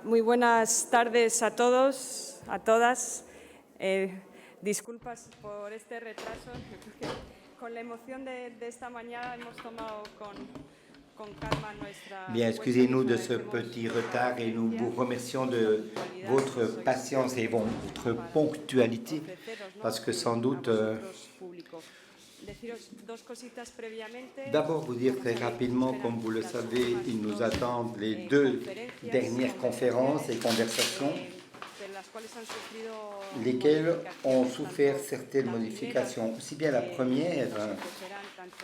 Muy buenas tardes a todos, a todas. Disculpas por este retraso, porque con la emoción de esta mañana hemos tomado con calma nuestra... Bien, excusez-nous de ce petit retard et nous vous remercions de votre patience et votre ponctualité parce que sans doute... D'abord, vous dire très rapidement, comme vous le savez, ils nous attendent les 2 dernières conférences et conversations, lesquelles ont souffert certaines modifications. Aussi bien la première,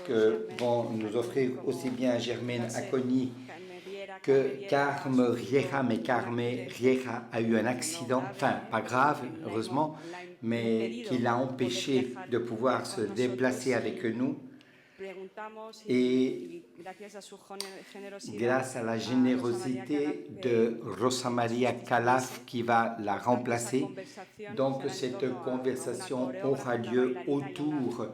que vont nous offrir aussi bien Germaine Acogny que Carme Riera, mais Carme Riera a eu un accident, enfin pas grave, heureusement, mais qui l'a empêché de pouvoir se déplacer avec nous. Et grâce à la générosité de Rosa Maria Calaf qui va la remplacer, donc cette conversation aura lieu autour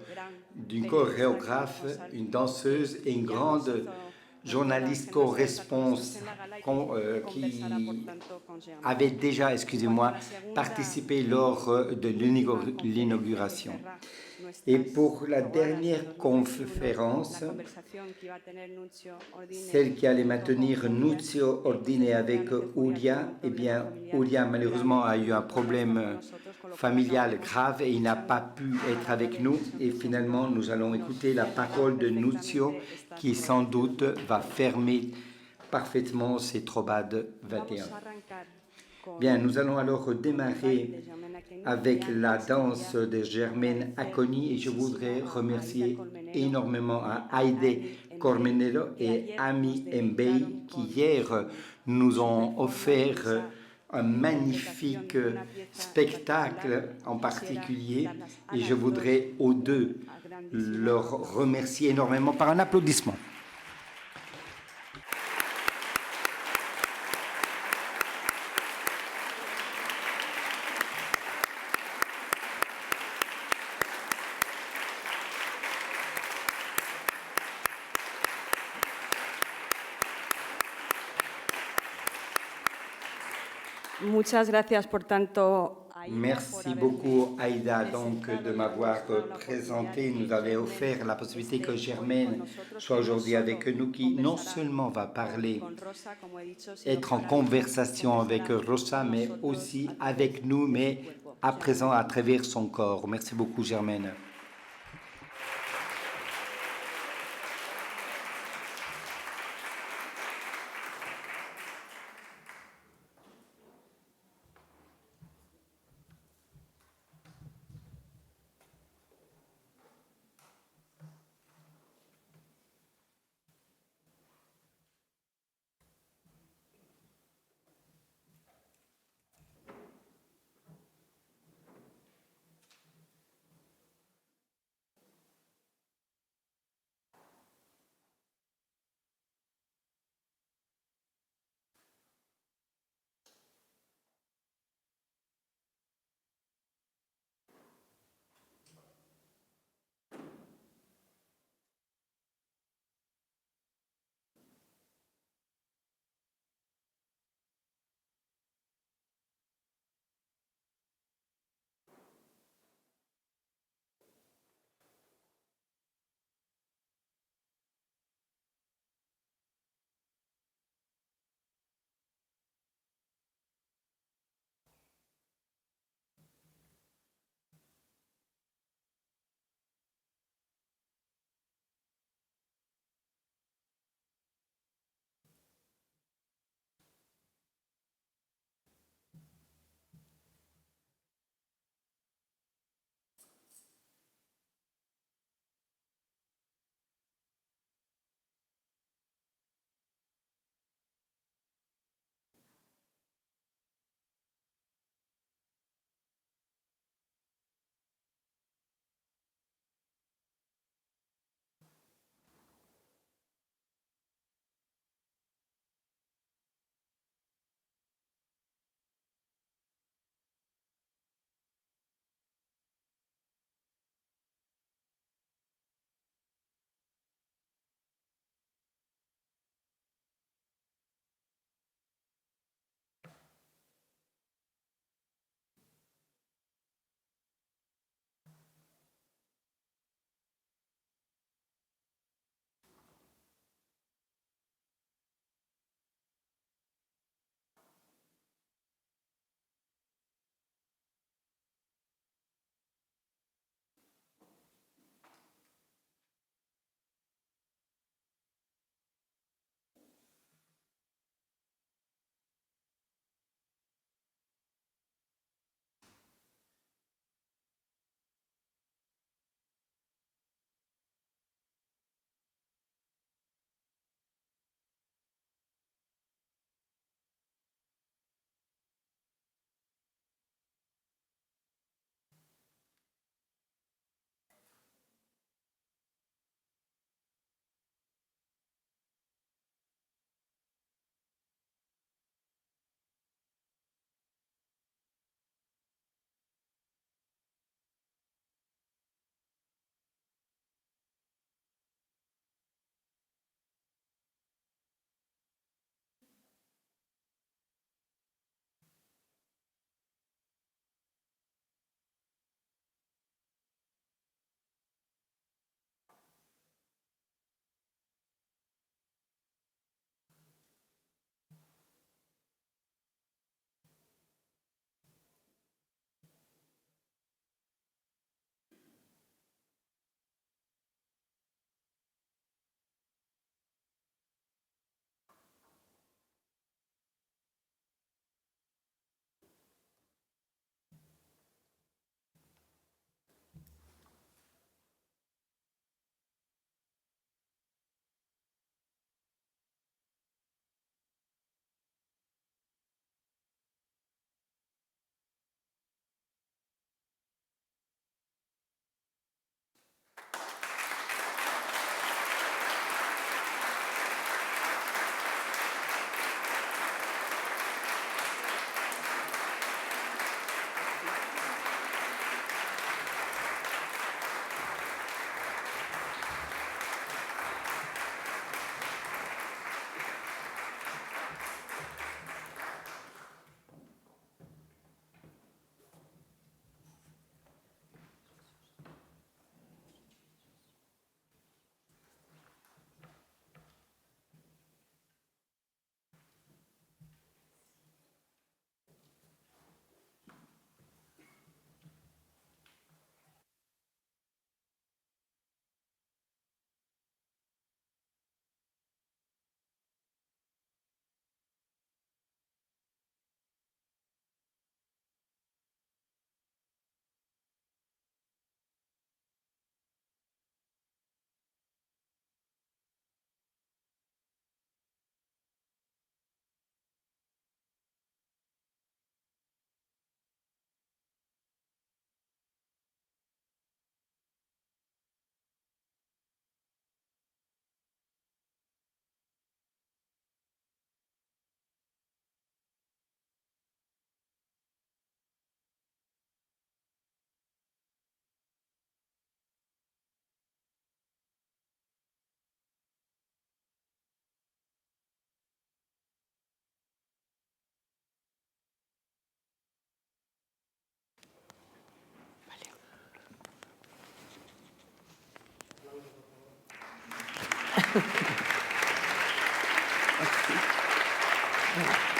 d'une chorégraphe, une danseuse et une grande journaliste co-réponse qui avait déjà, participé lors de l'inauguration. Et pour la dernière conférence, celle qui allait maintenir Nunzio Ordine avec Ulia, eh bien, Ulia malheureusement a eu un problème familial grave et il n'a pas pu être avec nous. Et finalement, nous allons écouter la parole de Nunzio qui sans doute va fermer parfaitement ces Trovades 21. Bien, nous allons alors démarrer avec la danse de Germaine Acogny et je voudrais remercier énormément à Aide Cormenero et Ami Mbey qui hier nous ont offert un magnifique spectacle en particulier et je voudrais aux deux leur remercier énormément par un applaudissement. Muchas gracias por tanto. Merci beaucoup Aïda donc de m'avoir présenté, nous avait offert la possibilité que Germaine soit aujourd'hui avec nous, qui non seulement va parler, être en conversation avec Rosa, mais aussi avec nous, mais à présent à travers son corps. Merci beaucoup Germaine.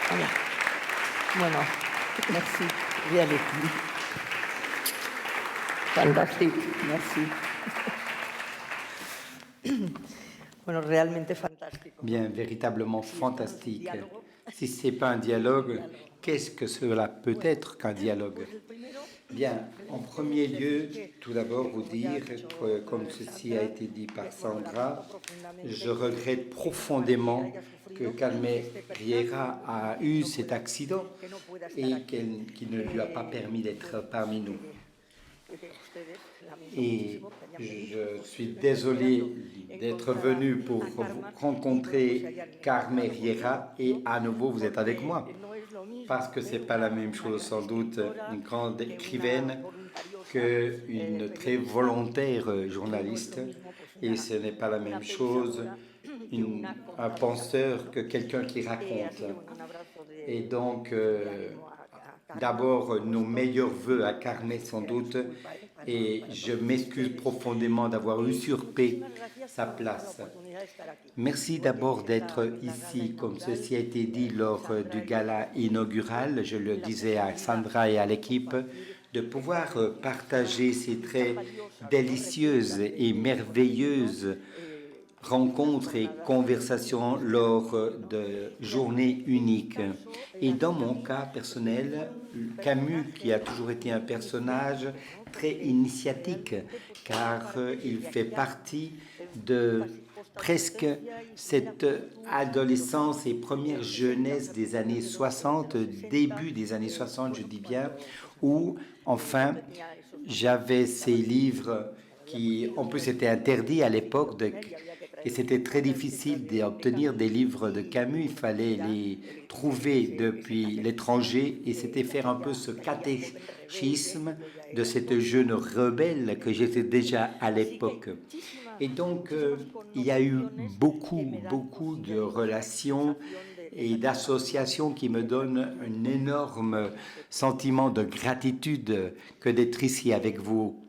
Voilà. Bueno, merci. Reality. Fantastique, merci. Bueno, realmente fantástico. Bien, véritablement fantastique. Si ce n'est pas un dialogue, qu'est-ce que cela peut être qu'un dialogue? Bien, en premier lieu, tout d'abord vous dire, comme ceci a été dit par Sandra, je regrette profondément que Carmen Riera a eu cet accident et qu'il ne lui a pas permis d'être parmi nous. Et je suis désolé d'être venu pour rencontrer Carmen Riera et à nouveau vous êtes avec moi. Parce que ce n'est pas la même chose sans doute une grande écrivaine qu'une très volontaire journaliste. Et ce n'est pas la même chose un penseur que quelqu'un qui raconte. Et donc, d'abord, nos meilleurs voeux à Carmen sans doute. Et je m'excuse profondément d'avoir usurpé sa place. Merci d'abord d'être ici, comme ceci a été dit lors du gala inaugural. Je le disais à Sandra et à l'équipe, de pouvoir partager ces très délicieuses et merveilleuses rencontres et conversations lors de journées uniques. Et dans mon cas personnel, Camus, qui a toujours été un personnage très initiatique, car il fait partie de presque cette adolescence et première jeunesse des années 60, début des années 60, je dis bien, où, enfin, j'avais ces livres qui, en plus, étaient interdits à l'époque, et c'était très difficile d'obtenir des livres de Camus. Il fallait les trouver depuis l'étranger, et c'était faire un peu ce catéchisme de cette jeune rebelle que j'étais déjà à l'époque. Et donc, il y a eu beaucoup de relations et d'associations qui me donnent un énorme sentiment de gratitude que d'être ici avec vous.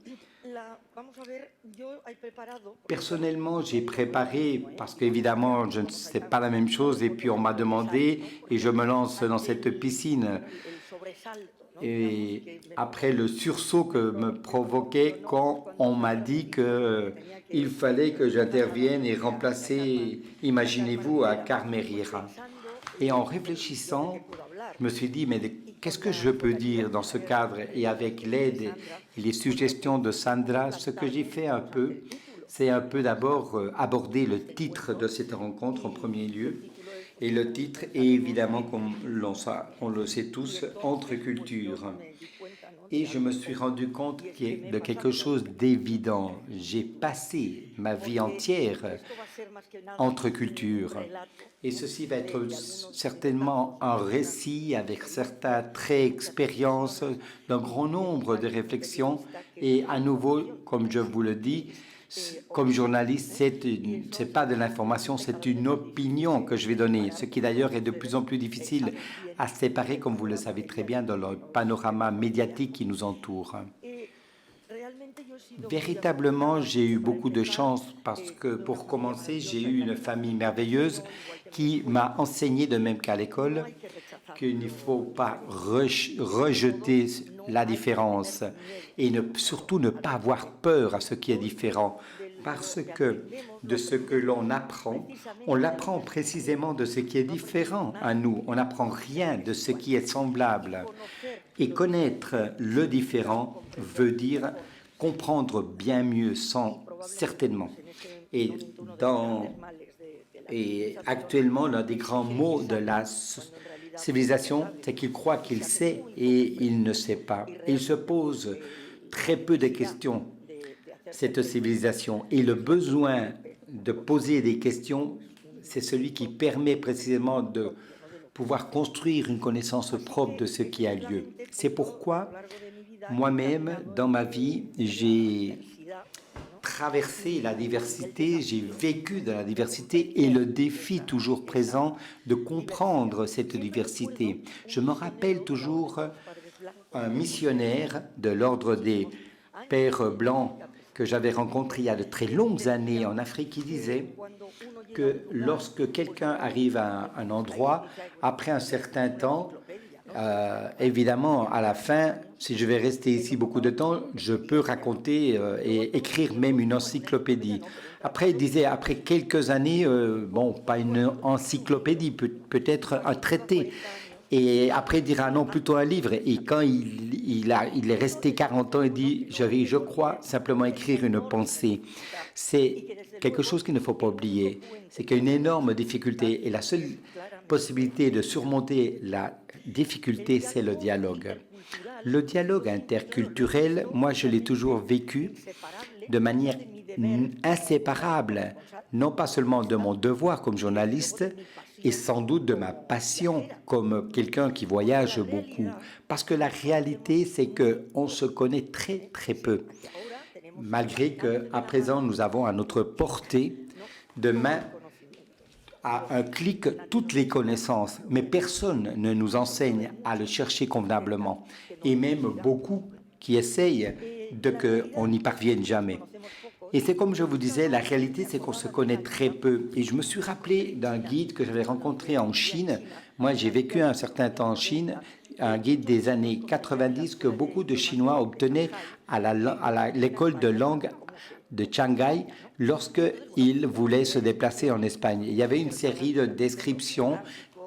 Personnellement, j'ai préparé, parce qu'évidemment, je ne sais pas la même chose, et puis on m'a demandé, et je me lance dans cette piscine. Et après le sursaut que me provoquait quand on m'a dit qu'il fallait que j'intervienne et remplacer, imaginez-vous, à Carmen Riera. Et en réfléchissant, je me suis dit, mais qu'est-ce que je peux dire dans ce cadre? Et avec l'aide et les suggestions de Sandra, ce que j'ai fait un peu, c'est un peu d'abord aborder le titre de cette rencontre en premier lieu. Et le titre est évidemment, comme on le sait tous, Entre cultures. Et je me suis rendu compte de quelque chose d'évident. J'ai passé ma vie entière entre cultures. Et ceci va être certainement un récit avec certains traits, expériences, d'un grand nombre de réflexions. Et à nouveau, comme je vous le dis, comme journaliste, c'est pas de l'information, c'est une opinion que je vais donner, ce qui d'ailleurs est de plus en plus difficile à séparer, comme vous le savez très bien, dans le panorama médiatique qui nous entoure. Véritablement, j'ai eu beaucoup de chance parce que, pour commencer, j'ai eu une famille merveilleuse qui m'a enseigné, de même qu'à l'école, qu'il ne faut pas rejeter la différence et surtout ne pas avoir peur à ce qui est différent. Parce que de ce que l'on apprend, on l'apprend précisément de ce qui est différent à nous. On n'apprend rien de ce qui est semblable. Et connaître le différent veut dire comprendre bien mieux, certainement. Et actuellement, l'un des grands mots de la civilisation, c'est qu'il croit qu'il sait et il ne sait pas. Et il se pose très peu de questions, cette civilisation. Et le besoin de poser des questions, c'est celui qui permet précisément de pouvoir construire une connaissance propre de ce qui a lieu. C'est pourquoi, moi-même, dans ma vie, j'ai traversé la diversité, j'ai vécu dans la diversité et le défi toujours présent de comprendre cette diversité. Je me rappelle toujours un missionnaire de l'ordre des Pères blancs que j'avais rencontré il y a de très longues années en Afrique qui disait que lorsque quelqu'un arrive à un endroit, après un certain temps, évidemment, à la fin, si je vais rester ici beaucoup de temps, je peux raconter et écrire même une encyclopédie. Après, il disait, après quelques années, bon, pas une encyclopédie, peut-être un traité. Et après, il dira non, plutôt un livre. Et quand il est resté 40 ans, il dit, je crois simplement écrire une pensée. C'est quelque chose qu'il ne faut pas oublier. C'est qu'il y a une énorme difficulté. Et la seule possibilité de surmonter la difficulté, c'est le dialogue. Le dialogue interculturel, moi, je l'ai toujours vécu de manière inséparable, non pas seulement de mon devoir comme journaliste, et sans doute de ma passion comme quelqu'un qui voyage beaucoup. Parce que la réalité, c'est qu'on se connaît très, très peu. Malgré qu'à présent, nous avons à notre portée de main, à un clic, toutes les connaissances. Mais personne ne nous enseigne à le chercher convenablement. Et même beaucoup qui essayent de qu'on n'y parvienne jamais. Et c'est comme je vous disais, la réalité, c'est qu'on se connaît très peu. Et je me suis rappelé d'un guide que j'avais rencontré en Chine. Moi, j'ai vécu un certain temps en Chine, un guide des années 90 que beaucoup de Chinois obtenaient à l'école de langue de Shanghai lorsqu'ils voulaient se déplacer en Espagne. Il y avait une série de descriptions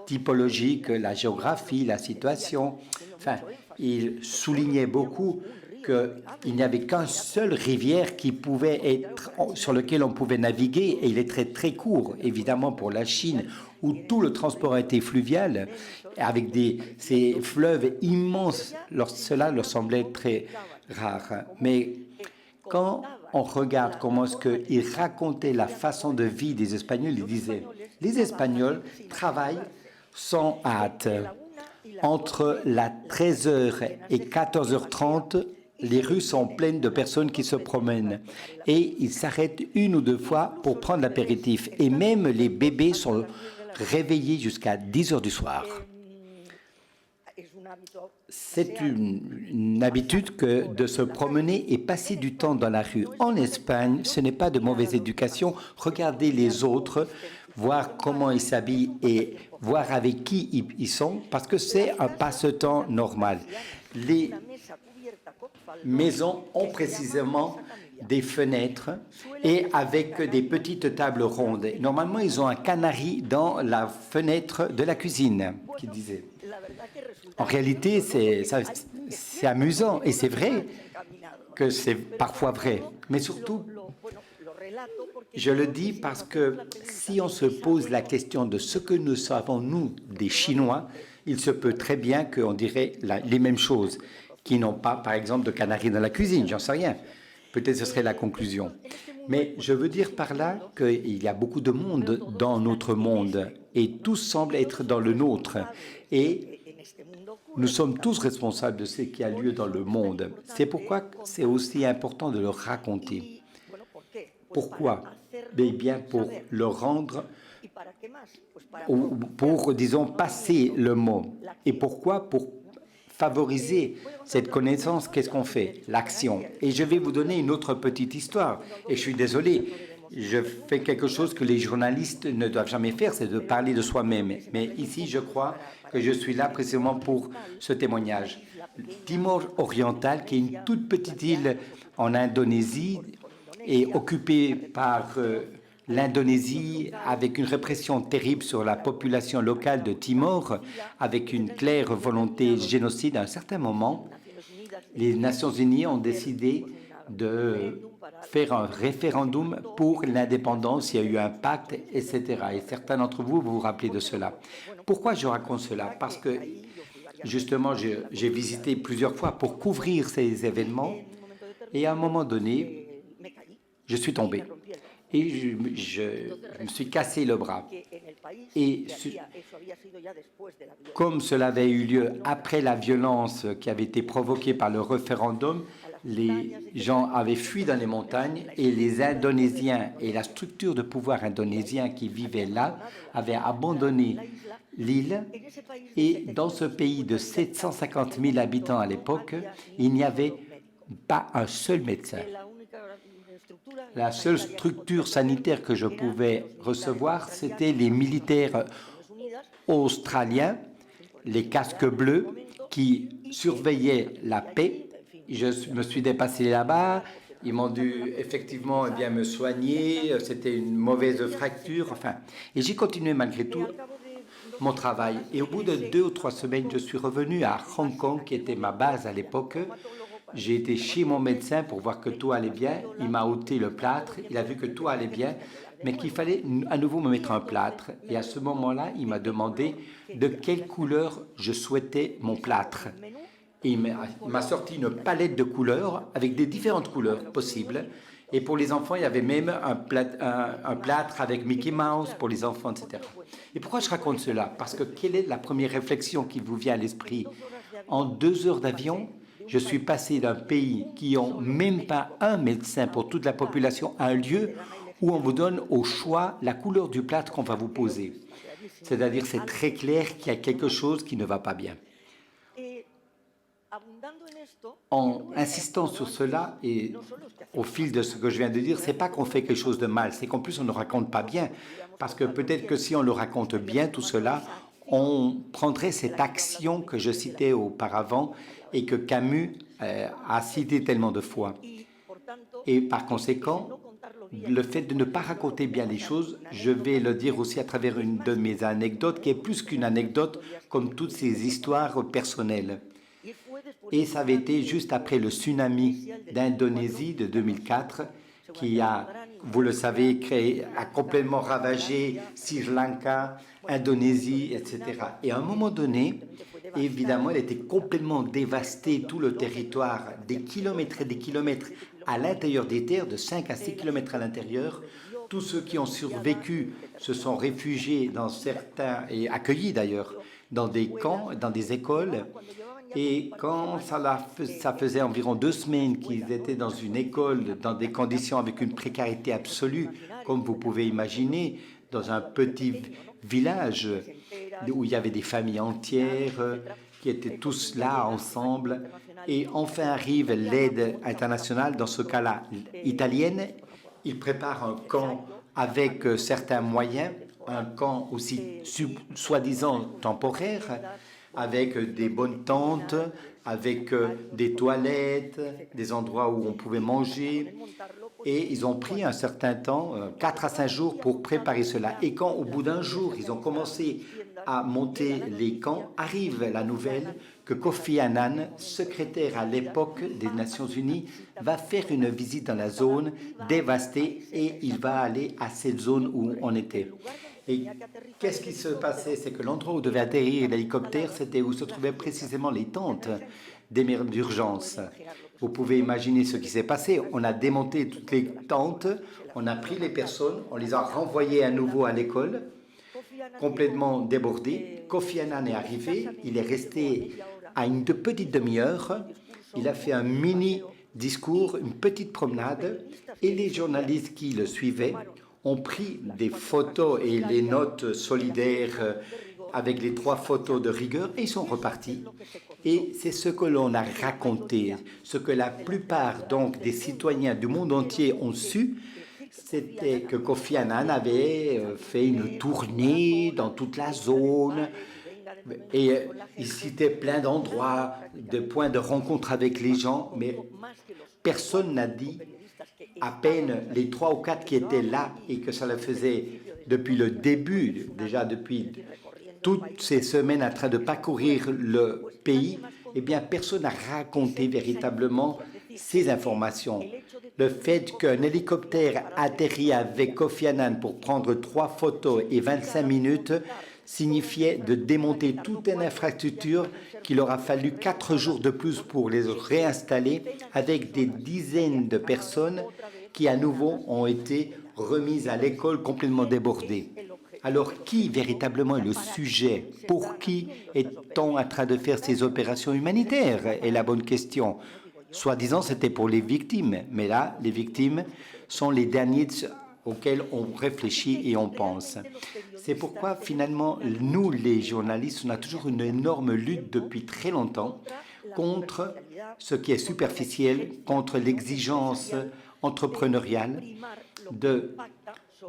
typologiques, la géographie, la situation. Enfin, ils soulignaient beaucoup qu'il n'y avait qu'un seul rivière qui pouvait être, sur lequel on pouvait naviguer, et il est très très court, évidemment pour la Chine, où tout le transport a été fluvial, avec ces fleuves immenses. Cela leur semblait très rare. Mais quand on regarde comment est-ce qu'ils racontaient la façon de vie des Espagnols, ils disaient « Les Espagnols travaillent sans hâte. Entre la 13h et 14h30, les rues sont pleines de personnes qui se promènent et ils s'arrêtent une ou deux fois pour prendre l'apéritif. Et même les bébés sont réveillés jusqu'à 10h du soir. » C'est une habitude que de se promener et passer du temps dans la rue. En Espagne, ce n'est pas de mauvaise éducation. Regardez les autres, voir comment ils s'habillent et voir avec qui ils sont, parce que c'est un passe-temps normal. Les maisons ont précisément des fenêtres et avec des petites tables rondes. Normalement, ils ont un canari dans la fenêtre de la cuisine, qui disait. En réalité, c'est amusant et c'est vrai que c'est parfois vrai. Mais surtout, je le dis parce que si on se pose la question de ce que nous savons, nous, des Chinois, il se peut très bien qu'on dirait les mêmes choses, qui n'ont pas, par exemple, de canaris dans la cuisine, j'en sais rien. Peut-être ce serait la conclusion. Mais je veux dire par là qu'il y a beaucoup de monde dans notre monde et tous semblent être dans le nôtre. Et nous sommes tous responsables de ce qui a lieu dans le monde. C'est pourquoi c'est aussi important de le raconter. Pourquoi? Eh bien, pour le rendre, ou pour, disons, passer le mot. Et pourquoi? Pour favoriser cette connaissance, qu'est-ce qu'on fait? L'action. Et je vais vous donner une autre petite histoire. Et je suis désolé, je fais quelque chose que les journalistes ne doivent jamais faire, c'est de parler de soi-même. Mais ici, je crois que je suis là précisément pour ce témoignage. Timor oriental, qui est une toute petite île en Indonésie, est occupée par l'Indonésie avec une répression terrible sur la population locale de Timor, avec une claire volonté génocide. À un certain moment, les Nations Unies ont décidé de faire un référendum pour l'indépendance. Il y a eu un pacte, etc. Et certains d'entre vous, vous vous rappelez de cela. Pourquoi je raconte cela? Parce que, justement, j'ai visité plusieurs fois pour couvrir ces événements. Et à un moment donné, je suis tombé. Et je me suis cassé le bras. Et comme cela avait eu lieu après la violence qui avait été provoquée par le référendum, les gens avaient fui dans les montagnes et les Indonésiens et la structure de pouvoir indonésien qui vivait là avaient abandonné l'île. Et dans ce pays de 750 000 habitants à l'époque, il n'y avait pas un seul médecin. La seule structure sanitaire que je pouvais recevoir, c'était les militaires australiens, les casques bleus, qui surveillaient la paix. Je me suis dépassé là-bas. Ils m'ont dû effectivement bien me soigner. C'était une mauvaise fracture. Enfin, et j'ai continué malgré tout mon travail. Et au bout de 2 ou 3 semaines, je suis revenu à Hong Kong, qui était ma base à l'époque. J'ai été chez mon médecin pour voir que tout allait bien. Il m'a ôté le plâtre. Il a vu que tout allait bien, mais qu'il fallait à nouveau me mettre un plâtre. Et à ce moment-là, il m'a demandé de quelle couleur je souhaitais mon plâtre. Et il m'a sorti une palette de couleurs avec des différentes couleurs possibles. Et pour les enfants, il y avait même un plâtre avec Mickey Mouse pour les enfants, etc. Et pourquoi je raconte cela? Parce que quelle est la première réflexion qui vous vient à l'esprit? En 2 heures d'avion, je suis passé d'un pays qui n'a même pas un médecin pour toute la population à un lieu où on vous donne au choix la couleur du plâtre qu'on va vous poser. C'est-à-dire c'est très clair qu'il y a quelque chose qui ne va pas bien. En insistant sur cela et au fil de ce que je viens de dire, c'est pas qu'on fait quelque chose de mal, c'est qu'en plus on ne raconte pas bien. Parce que peut-être que si on le raconte bien, tout cela, on prendrait cette action que je citais auparavant et que Camus a cité tellement de fois. Et par conséquent, le fait de ne pas raconter bien les choses, je vais le dire aussi à travers une de mes anecdotes, qui est plus qu'une anecdote, comme toutes ces histoires personnelles. Et ça avait été juste après le tsunami d'Indonésie de 2004, qui a, vous le savez, a complètement ravagé Sri Lanka, Indonésie, etc. Et à un moment donné, évidemment, elle était complètement dévastée, tout le territoire, des kilomètres et des kilomètres à l'intérieur des terres, de 5 à 6 kilomètres à l'intérieur. Tous ceux qui ont survécu se sont réfugiés dans certains, et accueillis d'ailleurs, dans des camps, dans des écoles. Et quand ça faisait environ 2 semaines qu'ils étaient dans une école, dans des conditions avec une précarité absolue, comme vous pouvez imaginer, dans un petit village où il y avait des familles entières qui étaient tous là ensemble. Et enfin arrive l'aide internationale, dans ce cas-là italienne. Ils préparent un camp avec certains moyens, un camp aussi soi-disant temporaire, avec des bonnes tentes, avec des toilettes, des endroits où on pouvait manger. Et ils ont pris un certain temps, 4 à 5 jours, pour préparer cela. Et quand, au bout d'un jour, ils ont commencé à monter les camps, arrive la nouvelle que Kofi Annan, secrétaire à l'époque des Nations Unies, va faire une visite dans la zone dévastée et il va aller à cette zone où on était. Et qu'est-ce qui se passait? C'est que l'endroit où devait atterrir l'hélicoptère, c'était où se trouvaient précisément les tentes d'urgence. Vous pouvez imaginer ce qui s'est passé. On a démonté toutes les tentes, on a pris les personnes, on les a renvoyées à nouveau à l'école, complètement débordées. Kofi Annan est arrivé, il est resté à une petite demi-heure, il a fait un mini discours, une petite promenade, et les journalistes qui le suivaient ont pris des photos et les notes solidaires avec les 3 photos de rigueur et ils sont repartis. Et c'est ce que l'on a raconté, ce que la plupart donc des citoyens du monde entier ont su, c'était que Kofi Annan avait fait une tournée dans toute la zone et il citait plein d'endroits, de points de rencontre avec les gens, mais personne n'a dit, à peine les 3 ou 4 qui étaient là et que ça le faisait depuis le début, déjà depuis toutes ces semaines en train de parcourir le pays, eh bien personne n'a raconté véritablement ces informations. Le fait qu'un hélicoptère atterrit avec Kofi Annan pour prendre 3 photos et 25 minutes signifiait de démonter toute une infrastructure qu'il aura fallu 4 jours de plus pour les réinstaller avec des dizaines de personnes qui à nouveau ont été remises à l'école complètement débordées. Alors qui véritablement est le sujet? Pour qui est-on en train de faire ces opérations humanitaires? Est la bonne question. Soi-disant c'était pour les victimes, mais là les victimes sont les derniers auxquels on réfléchit et on pense. C'est pourquoi finalement, nous les journalistes, on a toujours une énorme lutte depuis très longtemps contre ce qui est superficiel, contre l'exigence entrepreneuriale de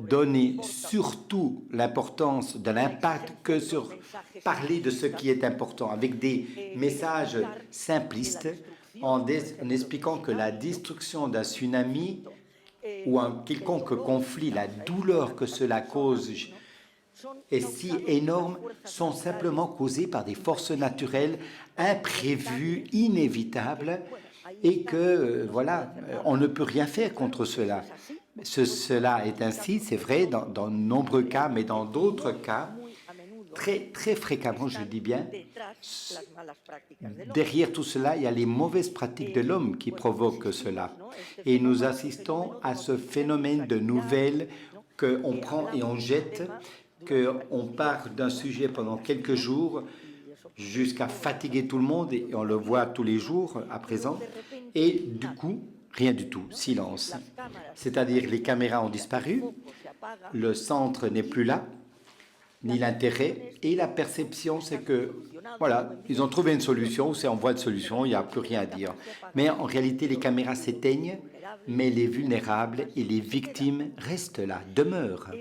donner surtout l'importance de l'impact que sur parler de ce qui est important, avec des messages simplistes en expliquant que la destruction d'un tsunami ou un quelconque conflit, la douleur que cela cause est si énorme, sont simplement causées par des forces naturelles imprévues, inévitables, et que, voilà, on ne peut rien faire contre cela. Cela est ainsi, c'est vrai, dans de nombreux cas, mais dans d'autres cas, très fréquemment, je dis bien, derrière tout cela, il y a les mauvaises pratiques de l'homme qui provoquent cela. Et nous assistons à ce phénomène de nouvelles qu'on prend et on jette, qu'on part d'un sujet pendant quelques jours jusqu'à fatiguer tout le monde, et on le voit tous les jours à présent, et du coup, rien du tout, silence. C'est-à-dire les caméras ont disparu, le centre n'est plus là, ni l'intérêt, et la perception, c'est que, voilà, ils ont trouvé une solution, c'est en voie de solution, il n'y a plus rien à dire. Mais en réalité, les caméras s'éteignent, mais les vulnérables et les victimes restent là, demeurent.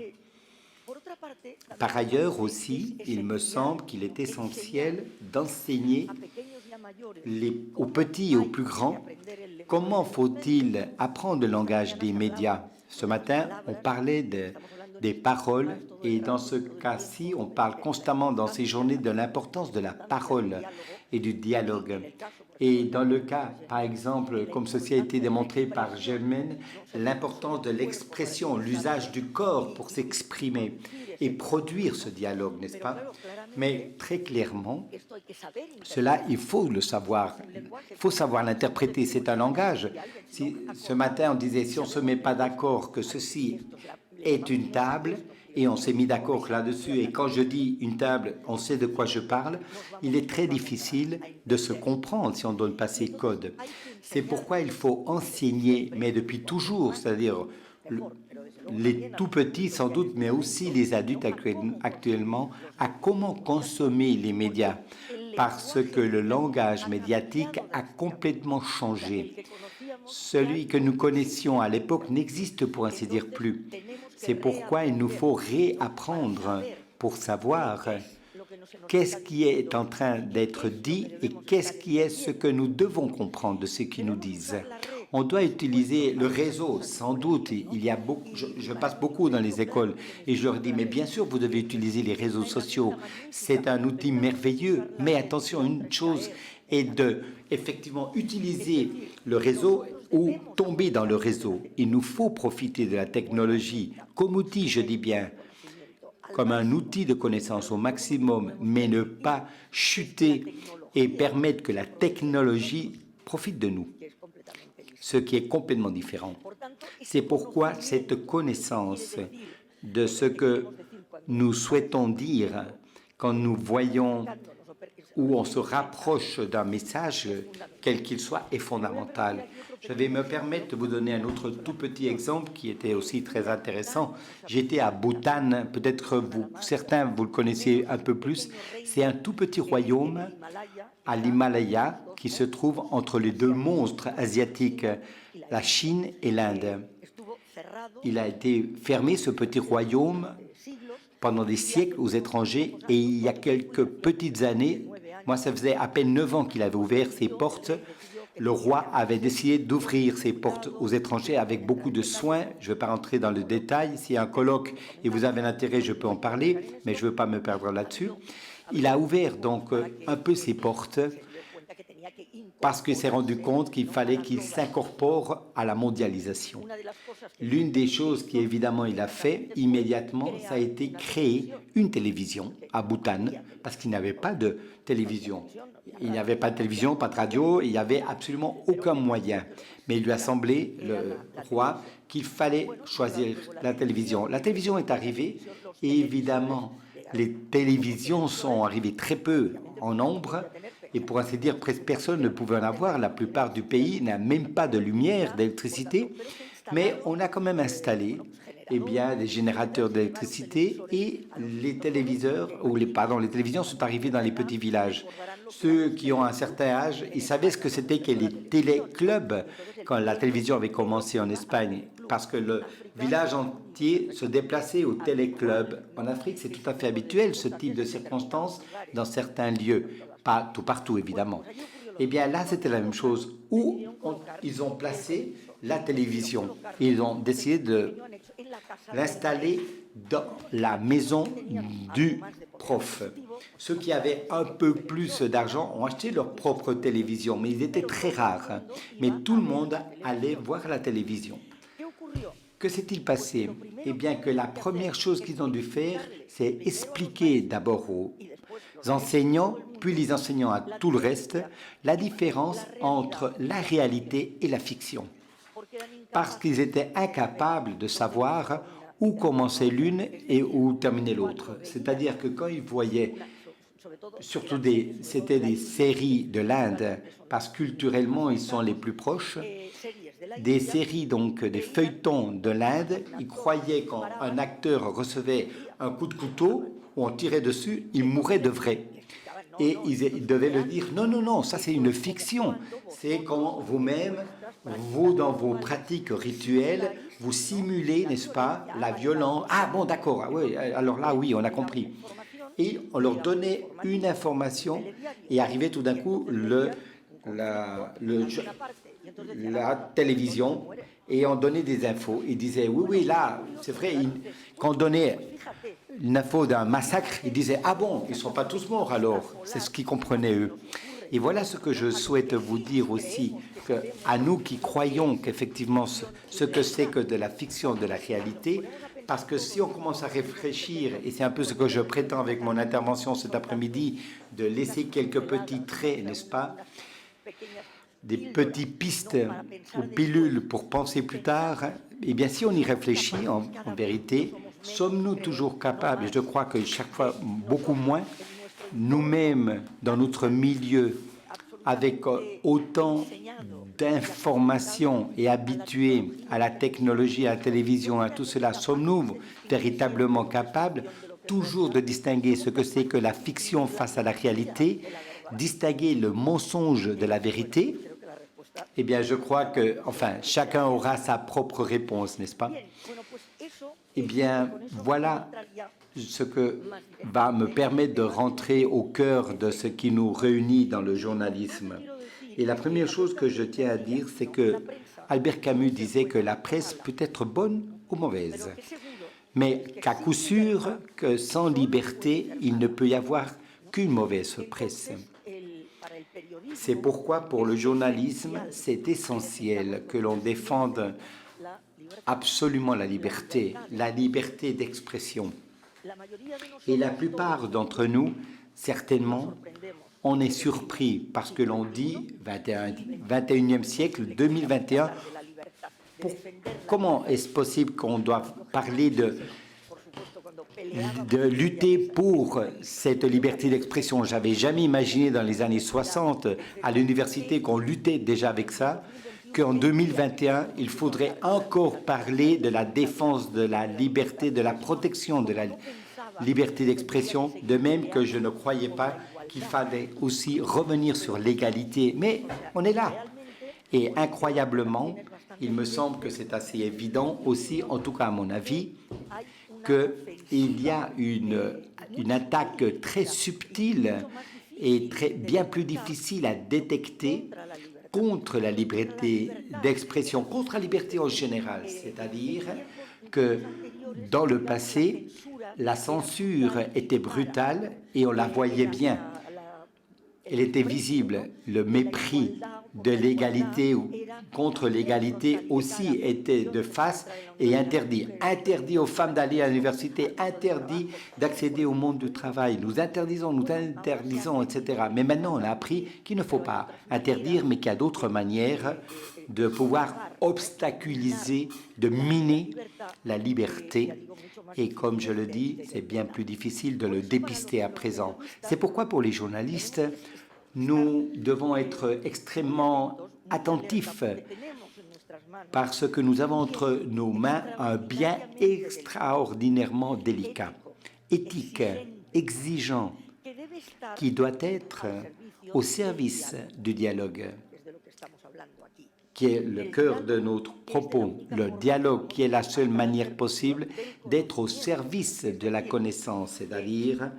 Par ailleurs aussi, il me semble qu'il est essentiel d'enseigner aux petits et aux plus grands comment faut-il apprendre le langage des médias. Ce matin, on parlait des paroles et dans ce cas-ci, on parle constamment dans ces journées de l'importance de la parole et du dialogue. Et dans le cas, par exemple, comme ceci a été démontré par Germaine, l'importance de l'expression, l'usage du corps pour s'exprimer et produire ce dialogue, n'est-ce pas? Mais très clairement, cela, il faut le savoir. Il faut savoir l'interpréter. C'est un langage. Si, ce matin, on disait, si on ne se met pas d'accord que ceci est une table, et on s'est mis d'accord là-dessus, et quand je dis une table, on sait de quoi je parle, il est très difficile de se comprendre si on ne donne pas ces codes. C'est pourquoi il faut enseigner, mais depuis toujours, c'est-à-dire les tout-petits sans doute, mais aussi les adultes actuellement, à comment consommer les médias, parce que le langage médiatique a complètement changé. Celui que nous connaissions à l'époque n'existe pour ainsi dire plus. C'est pourquoi il nous faut réapprendre pour savoir qu'est-ce qui est en train d'être dit et qu'est-ce qui est ce que nous devons comprendre de ce qu'ils nous disent. On doit utiliser le réseau, sans doute. Il y a beaucoup, je passe beaucoup dans les écoles et je leur dis, mais bien sûr, vous devez utiliser les réseaux sociaux. C'est un outil merveilleux. Mais attention, une chose est de, effectivement, utiliser le réseau ou tomber dans le réseau. Il nous faut profiter de la technologie comme outil, je dis bien, comme un outil de connaissance au maximum, mais ne pas chuter et permettre que la technologie profite de nous, ce qui est complètement différent. C'est pourquoi cette connaissance de ce que nous souhaitons dire quand nous voyons où on se rapproche d'un message, quel qu'il soit, est fondamental. Je vais me permettre de vous donner un autre tout petit exemple qui était aussi très intéressant. J'étais à Bhoutan, peut-être certains vous le connaissez un peu plus. C'est un tout petit royaume à l'Himalaya qui se trouve entre les deux monstres asiatiques, la Chine et l'Inde. Il a été fermé, ce petit royaume, pendant des siècles aux étrangers, et il y a quelques petites années, moi ça faisait à peine 9 ans qu'il avait ouvert ses portes, le roi avait décidé d'ouvrir ses portes aux étrangers avec beaucoup de soin. Je ne vais pas rentrer dans le détail, s'il y a un colloque et vous avez un intérêt, je peux en parler, mais je ne veux pas me perdre là-dessus. Il a ouvert donc un peu ses portes parce qu'il s'est rendu compte qu'il fallait qu'il s'incorpore à la mondialisation. L'une des choses qu'évidemment il a fait immédiatement, ça a été créer une télévision à Bhoutan, parce qu'il n'avait pas de télévision. Il n'y avait pas de télévision, pas de radio, il n'y avait absolument aucun moyen. Mais il lui a semblé, le roi, qu'il fallait choisir la télévision. La télévision est arrivée, et évidemment, les télévisions sont arrivées très peu en nombre, et pour ainsi dire, presque personne ne pouvait en avoir. La plupart du pays n'a même pas de lumière, d'électricité. Mais on a quand même installé eh bien, des générateurs d'électricité et les téléviseurs, les télévisions sont arrivées dans les petits villages. Ceux qui ont un certain âge, ils savaient ce que c'était que les téléclubs quand la télévision avait commencé en Espagne, parce que le village entier se déplaçait au téléclub. En Afrique, c'est tout à fait habituel, ce type de circonstances, dans certains lieux. Pas tout partout, évidemment. Eh bien, là, c'était la même chose, où ils ont placé la télévision. Ils ont décidé de l'installer dans la maison du prof. Ceux qui avaient un peu plus d'argent ont acheté leur propre télévision, mais ils étaient très rares. Mais tout le monde allait voir la télévision. Que s'est-il passé? Eh bien, que la première chose qu'ils ont dû faire, c'est expliquer d'abord aux enseignants, puis les enseignants à tout le reste, la différence entre la réalité et la fiction. Parce qu'ils étaient incapables de savoir où commençait l'une et où terminait l'autre. C'est-à-dire que quand ils voyaient, surtout c'était des séries de l'Inde, parce que culturellement ils sont les plus proches, des séries, donc des feuilletons de l'Inde, ils croyaient quand un acteur recevait un coup de couteau, où on tirait dessus, il mourait de vrai. Et ils devaient le dire, non, non, non, ça c'est une fiction. C'est quand vous-même, vous, dans vos pratiques rituelles, vous simulez, n'est-ce pas, la violence. Ah bon, d'accord, oui, alors là, oui, on a compris. Et on leur donnait une information et arrivait tout d'un coup la télévision et on donnait des infos. Ils disaient, oui, oui, là, c'est vrai, quand on donnait une info d'un massacre, ils disaient, ah bon, ils ne sont pas tous morts alors. C'est ce qu'ils comprenaient eux. Et voilà ce que je souhaite vous dire aussi, à nous qui croyons qu'effectivement ce que c'est que de la fiction, de la réalité, parce que si on commence à réfléchir, et c'est un peu ce que je prétends avec mon intervention cet après-midi, de laisser quelques petits traits, n'est-ce pas, des petites pistes ou pilules pour penser plus tard, eh bien si on y réfléchit en vérité, sommes-nous toujours capables, et je crois que chaque fois beaucoup moins, nous-mêmes dans notre milieu, avec autant d'informations et habitués à la technologie, à la télévision, à tout cela, sommes-nous véritablement capables toujours de distinguer ce que c'est que la fiction face à la réalité, distinguer le mensonge de la vérité? Eh bien, je crois que, enfin, chacun aura sa propre réponse, n'est-ce pas? Eh bien, voilà ce que va me permettre de rentrer au cœur de ce qui nous réunit dans le journalisme. Et la première chose que je tiens à dire, c'est que Albert Camus disait que la presse peut être bonne ou mauvaise, mais qu'à coup sûr, que sans liberté, il ne peut y avoir qu'une mauvaise presse. C'est pourquoi, pour le journalisme, c'est essentiel que l'on défende absolument la liberté d'expression. Et la plupart d'entre nous, certainement, on est surpris parce que l'on dit 21e siècle, 2021, comment est-ce possible qu'on doive parler de lutter pour cette liberté d'expression? J'avais jamais imaginé dans les années 60 à l'université qu'on luttait déjà avec ça, qu'en 2021, il faudrait encore parler de la défense de la liberté, de la protection de la liberté d'expression, de même que je ne croyais pas qu'il fallait aussi revenir sur l'égalité. Mais on est là. Et incroyablement, il me semble que c'est assez évident aussi, en tout cas à mon avis, qu'il y a une attaque très subtile et bien plus difficile à détecter contre la liberté d'expression, contre la liberté en général. C'est-à-dire que dans le passé, la censure était brutale et on la voyait bien. Elle était visible. Le mépris de l'égalité ou contre l'égalité aussi était de face et interdit. Interdit aux femmes d'aller à l'université, interdit d'accéder au monde du travail. Nous interdisons, etc. Mais maintenant, on a appris qu'il ne faut pas interdire, mais qu'il y a d'autres manières de pouvoir obstaculiser, de miner la liberté. Et comme je le dis, c'est bien plus difficile de le dépister à présent. C'est pourquoi pour les journalistes, nous devons être extrêmement attentifs parce que nous avons entre nos mains un bien extraordinairement délicat, éthique, exigeant, qui doit être au service du dialogue, qui est le cœur de notre propos. Le dialogue qui est la seule manière possible d'être au service de la connaissance, c'est-à-dire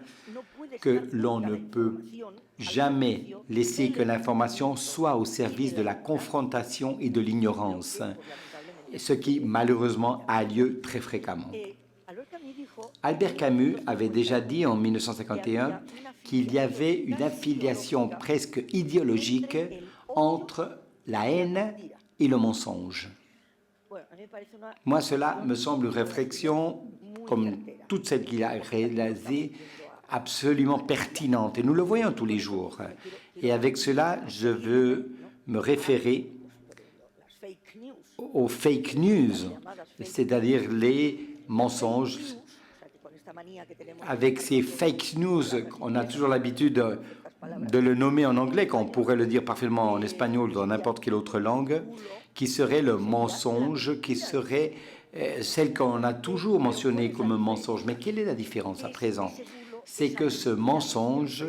que l'on ne peut jamais laisser que l'information soit au service de la confrontation et de l'ignorance, ce qui malheureusement a lieu très fréquemment. Albert Camus avait déjà dit en 1951 qu'il y avait une affiliation presque idéologique entre la haine et le mensonge. Moi, cela me semble une réflexion, comme toutes celles qu'il a réalisées, absolument pertinente. Et nous le voyons tous les jours. Et avec cela, je veux me référer aux fake news, c'est-à-dire les mensonges. Avec ces fake news, on a toujours l'habitude de le nommer en anglais, quand on pourrait le dire parfaitement en espagnol ou dans n'importe quelle autre langue, qui serait le mensonge, qui serait celle qu'on a toujours mentionnée comme un mensonge. Mais quelle est la différence à présent? C'est que ce mensonge,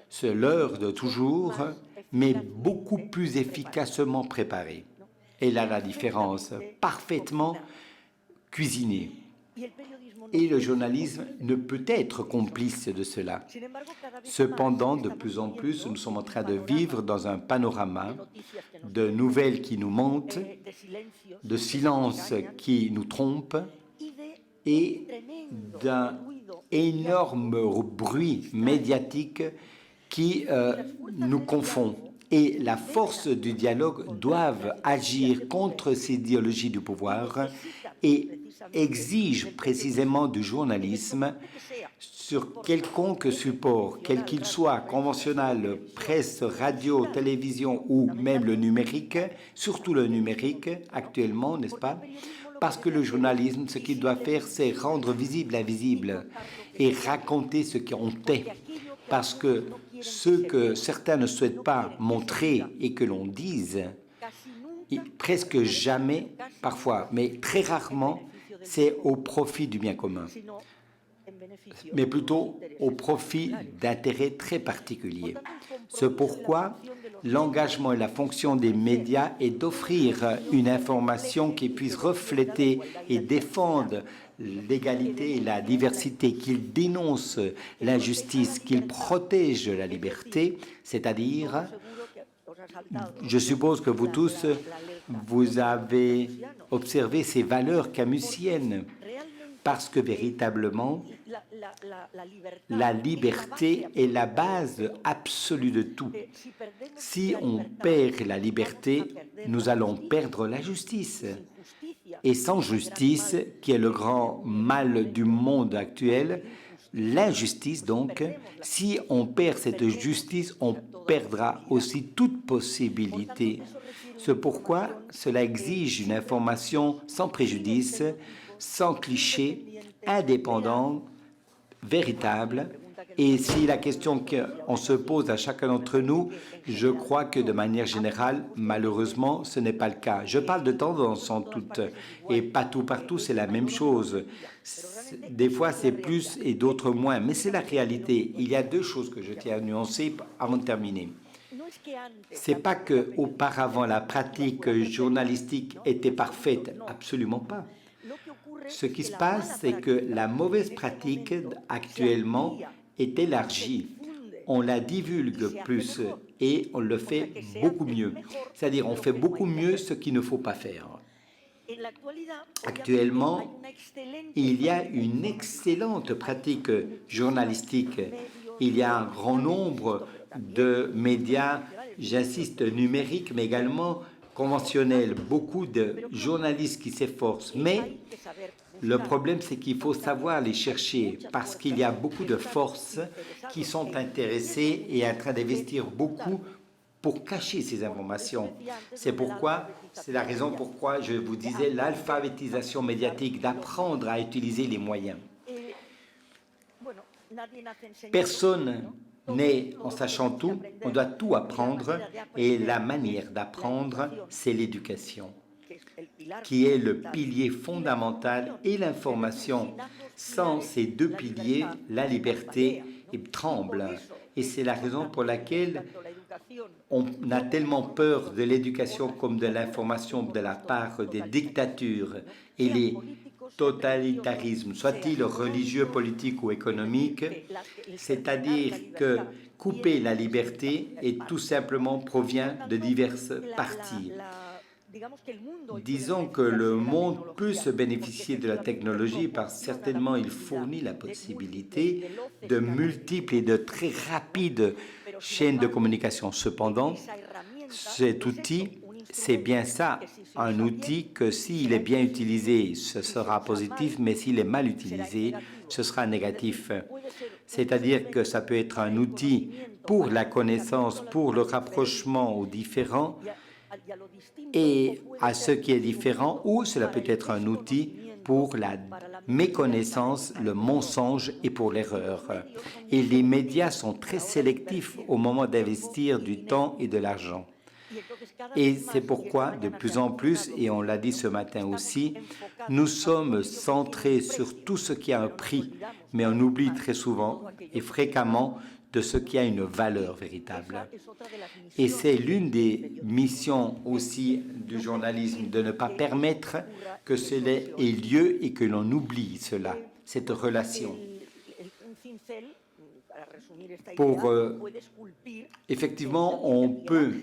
ce leurre de toujours, mais beaucoup plus efficacement préparé. Et là, la différence, parfaitement cuisiné. Et le journalisme ne peut être complice de cela. Cependant, de plus en plus, nous sommes en train de vivre dans un panorama de nouvelles qui nous mentent, de silences qui nous trompent et d'un énorme bruit médiatique qui nous confond. Et la force du dialogue doit agir contre ces idéologies du pouvoir et exige précisément du journalisme sur quelconque support, quel qu'il soit, conventionnel, presse, radio, télévision ou même le numérique, surtout le numérique actuellement, n'est-ce pas? Parce que le journalisme, ce qu'il doit faire, c'est rendre visible l'invisible et raconter ce qu'on tait. Parce que ce que certains ne souhaitent pas montrer et que l'on dise, presque jamais, parfois, mais très rarement, c'est au profit du bien commun, mais plutôt au profit d'intérêts très particuliers. C'est pourquoi l'engagement et la fonction des médias est d'offrir une information qui puisse refléter et défendre l'égalité et la diversité, qu'il dénonce l'injustice, qu'il protège la liberté, c'est-à-dire, je suppose que vous tous, vous avez observé ces valeurs camusiennes, parce que véritablement, la liberté est la base absolue de tout. Si on perd la liberté, nous allons perdre la justice. Et sans justice, qui est le grand mal du monde actuel, l'injustice donc, si on perd cette justice, on perdra aussi toute possibilité. C'est pourquoi cela exige une information sans préjudice, sans cliché, indépendant, véritable. Et si la question qu'on se pose à chacun d'entre nous, je crois que de manière générale, malheureusement, ce n'est pas le cas. Je parle de tendance en toute, et pas tout partout, c'est la même chose. Des fois, c'est plus et d'autres moins, mais c'est la réalité. Il y a deux choses que je tiens à nuancer avant de terminer. C'est pas que auparavant la pratique journalistique était parfaite, absolument pas. Ce qui se passe, c'est que la mauvaise pratique actuellement est élargie. On la divulgue plus et on le fait beaucoup mieux. C'est-à-dire, on fait beaucoup mieux ce qu'il ne faut pas faire. Actuellement, il y a une excellente pratique journalistique. Il y a un grand nombre de médias, j'insiste, numériques, mais également conventionnels. Beaucoup de journalistes qui s'efforcent. Mais le problème, c'est qu'il faut savoir les chercher parce qu'il y a beaucoup de forces qui sont intéressées et en train d'investir beaucoup pour cacher ces informations. C'est pourquoi, c'est la raison pourquoi je vous disais l'alphabétisation médiatique, d'apprendre à utiliser les moyens. Personne n'est en sachant tout, on doit tout apprendre et la manière d'apprendre, c'est l'éducation. qui est le pilier fondamental, et l'information. Sans ces deux piliers, la liberté tremble. Et c'est la raison pour laquelle on a tellement peur de l'éducation comme de l'information de la part des dictatures et les totalitarismes, soit-ils religieux, politiques ou économiques, c'est-à-dire que couper la liberté et tout simplement provient de diverses parties. Disons que le monde peut se bénéficier de la technologie parce que certainement il fournit la possibilité de multiples et de très rapides chaînes de communication. Cependant, cet outil, c'est bien ça, un outil que s'il est bien utilisé, ce sera positif, mais s'il est mal utilisé, ce sera négatif. C'est-à-dire que ça peut être un outil pour la connaissance, pour le rapprochement aux différents et à ce qui est différent, ou cela peut être un outil pour la méconnaissance, le mensonge et pour l'erreur. Et les médias sont très sélectifs au moment d'investir du temps et de l'argent. Et c'est pourquoi, de plus en plus, et on l'a dit ce matin aussi, nous sommes centrés sur tout ce qui a un prix, mais on oublie très souvent et fréquemment de ce qui a une valeur véritable. Et c'est l'une des missions aussi du journalisme, de ne pas permettre que cela ait lieu et que l'on oublie cela, cette relation. Effectivement, on peut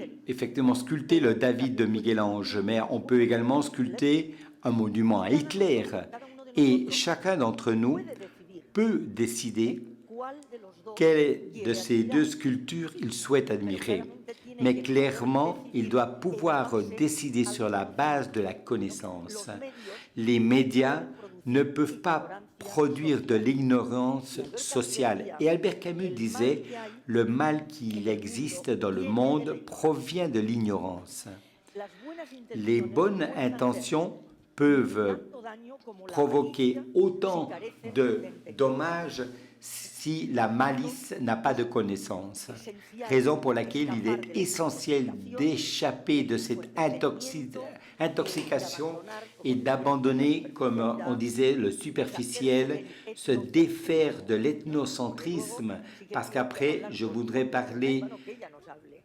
sculpter le David de Michel-Ange, mais on peut également sculpter un monument à Hitler. Et chacun d'entre nous peut décider quelle de ces deux sculptures il souhaite admirer. Mais clairement, il doit pouvoir décider sur la base de la connaissance. Les médias ne peuvent pas produire de l'ignorance sociale. Et Albert Camus disait « Le mal qu'il existe dans le monde provient de l'ignorance ». Les bonnes intentions peuvent provoquer autant de dommages si la malice n'a pas de connaissance. Raison pour laquelle il est essentiel d'échapper de cette intoxication et d'abandonner, comme on disait, le superficiel, se défaire de l'ethnocentrisme, parce qu'après, je voudrais parler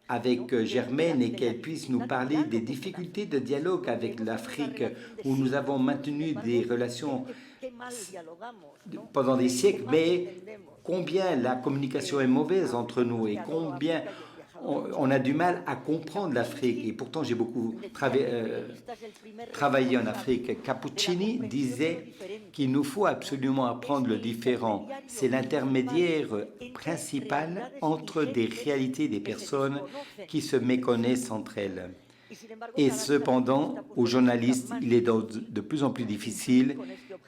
avec Germaine et qu'elle puisse nous parler des difficultés de dialogue avec l'Afrique, où nous avons maintenu des relations pendant des siècles, mais combien la communication est mauvaise entre nous et combien on a du mal à comprendre l'Afrique. Et pourtant, j'ai beaucoup travaillé en Afrique. Cappuccini disait qu'il nous faut absolument apprendre le différent. C'est l'intermédiaire principal entre des réalités des personnes qui se méconnaissent entre elles. Et cependant, aux journalistes, il est de plus en plus difficile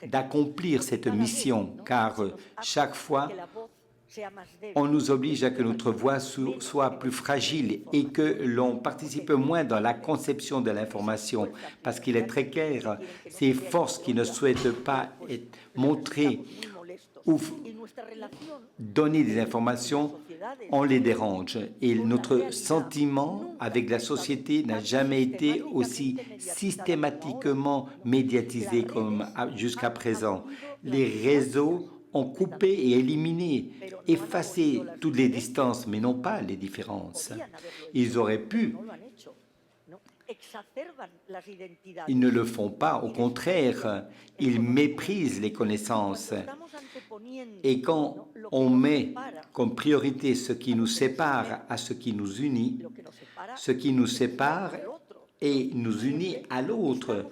d'accomplir cette mission, car chaque fois, on nous oblige à que notre voix soit plus fragile et que l'on participe moins dans la conception de l'information, parce qu'il est très clair, ces forces qui ne souhaitent pas être montrées ou donner des informations, on les dérange. Et notre sentiment avec la société n'a jamais été aussi systématiquement médiatisé comme jusqu'à présent. Les réseaux ont coupé et éliminé, effacé toutes les distances, mais non pas les différences. Ils auraient pu. Ils ne le font pas, au contraire, ils méprisent les connaissances. Et quand on met comme priorité ce qui nous sépare à ce qui nous unit, ce qui nous sépare et nous unit à l'autre,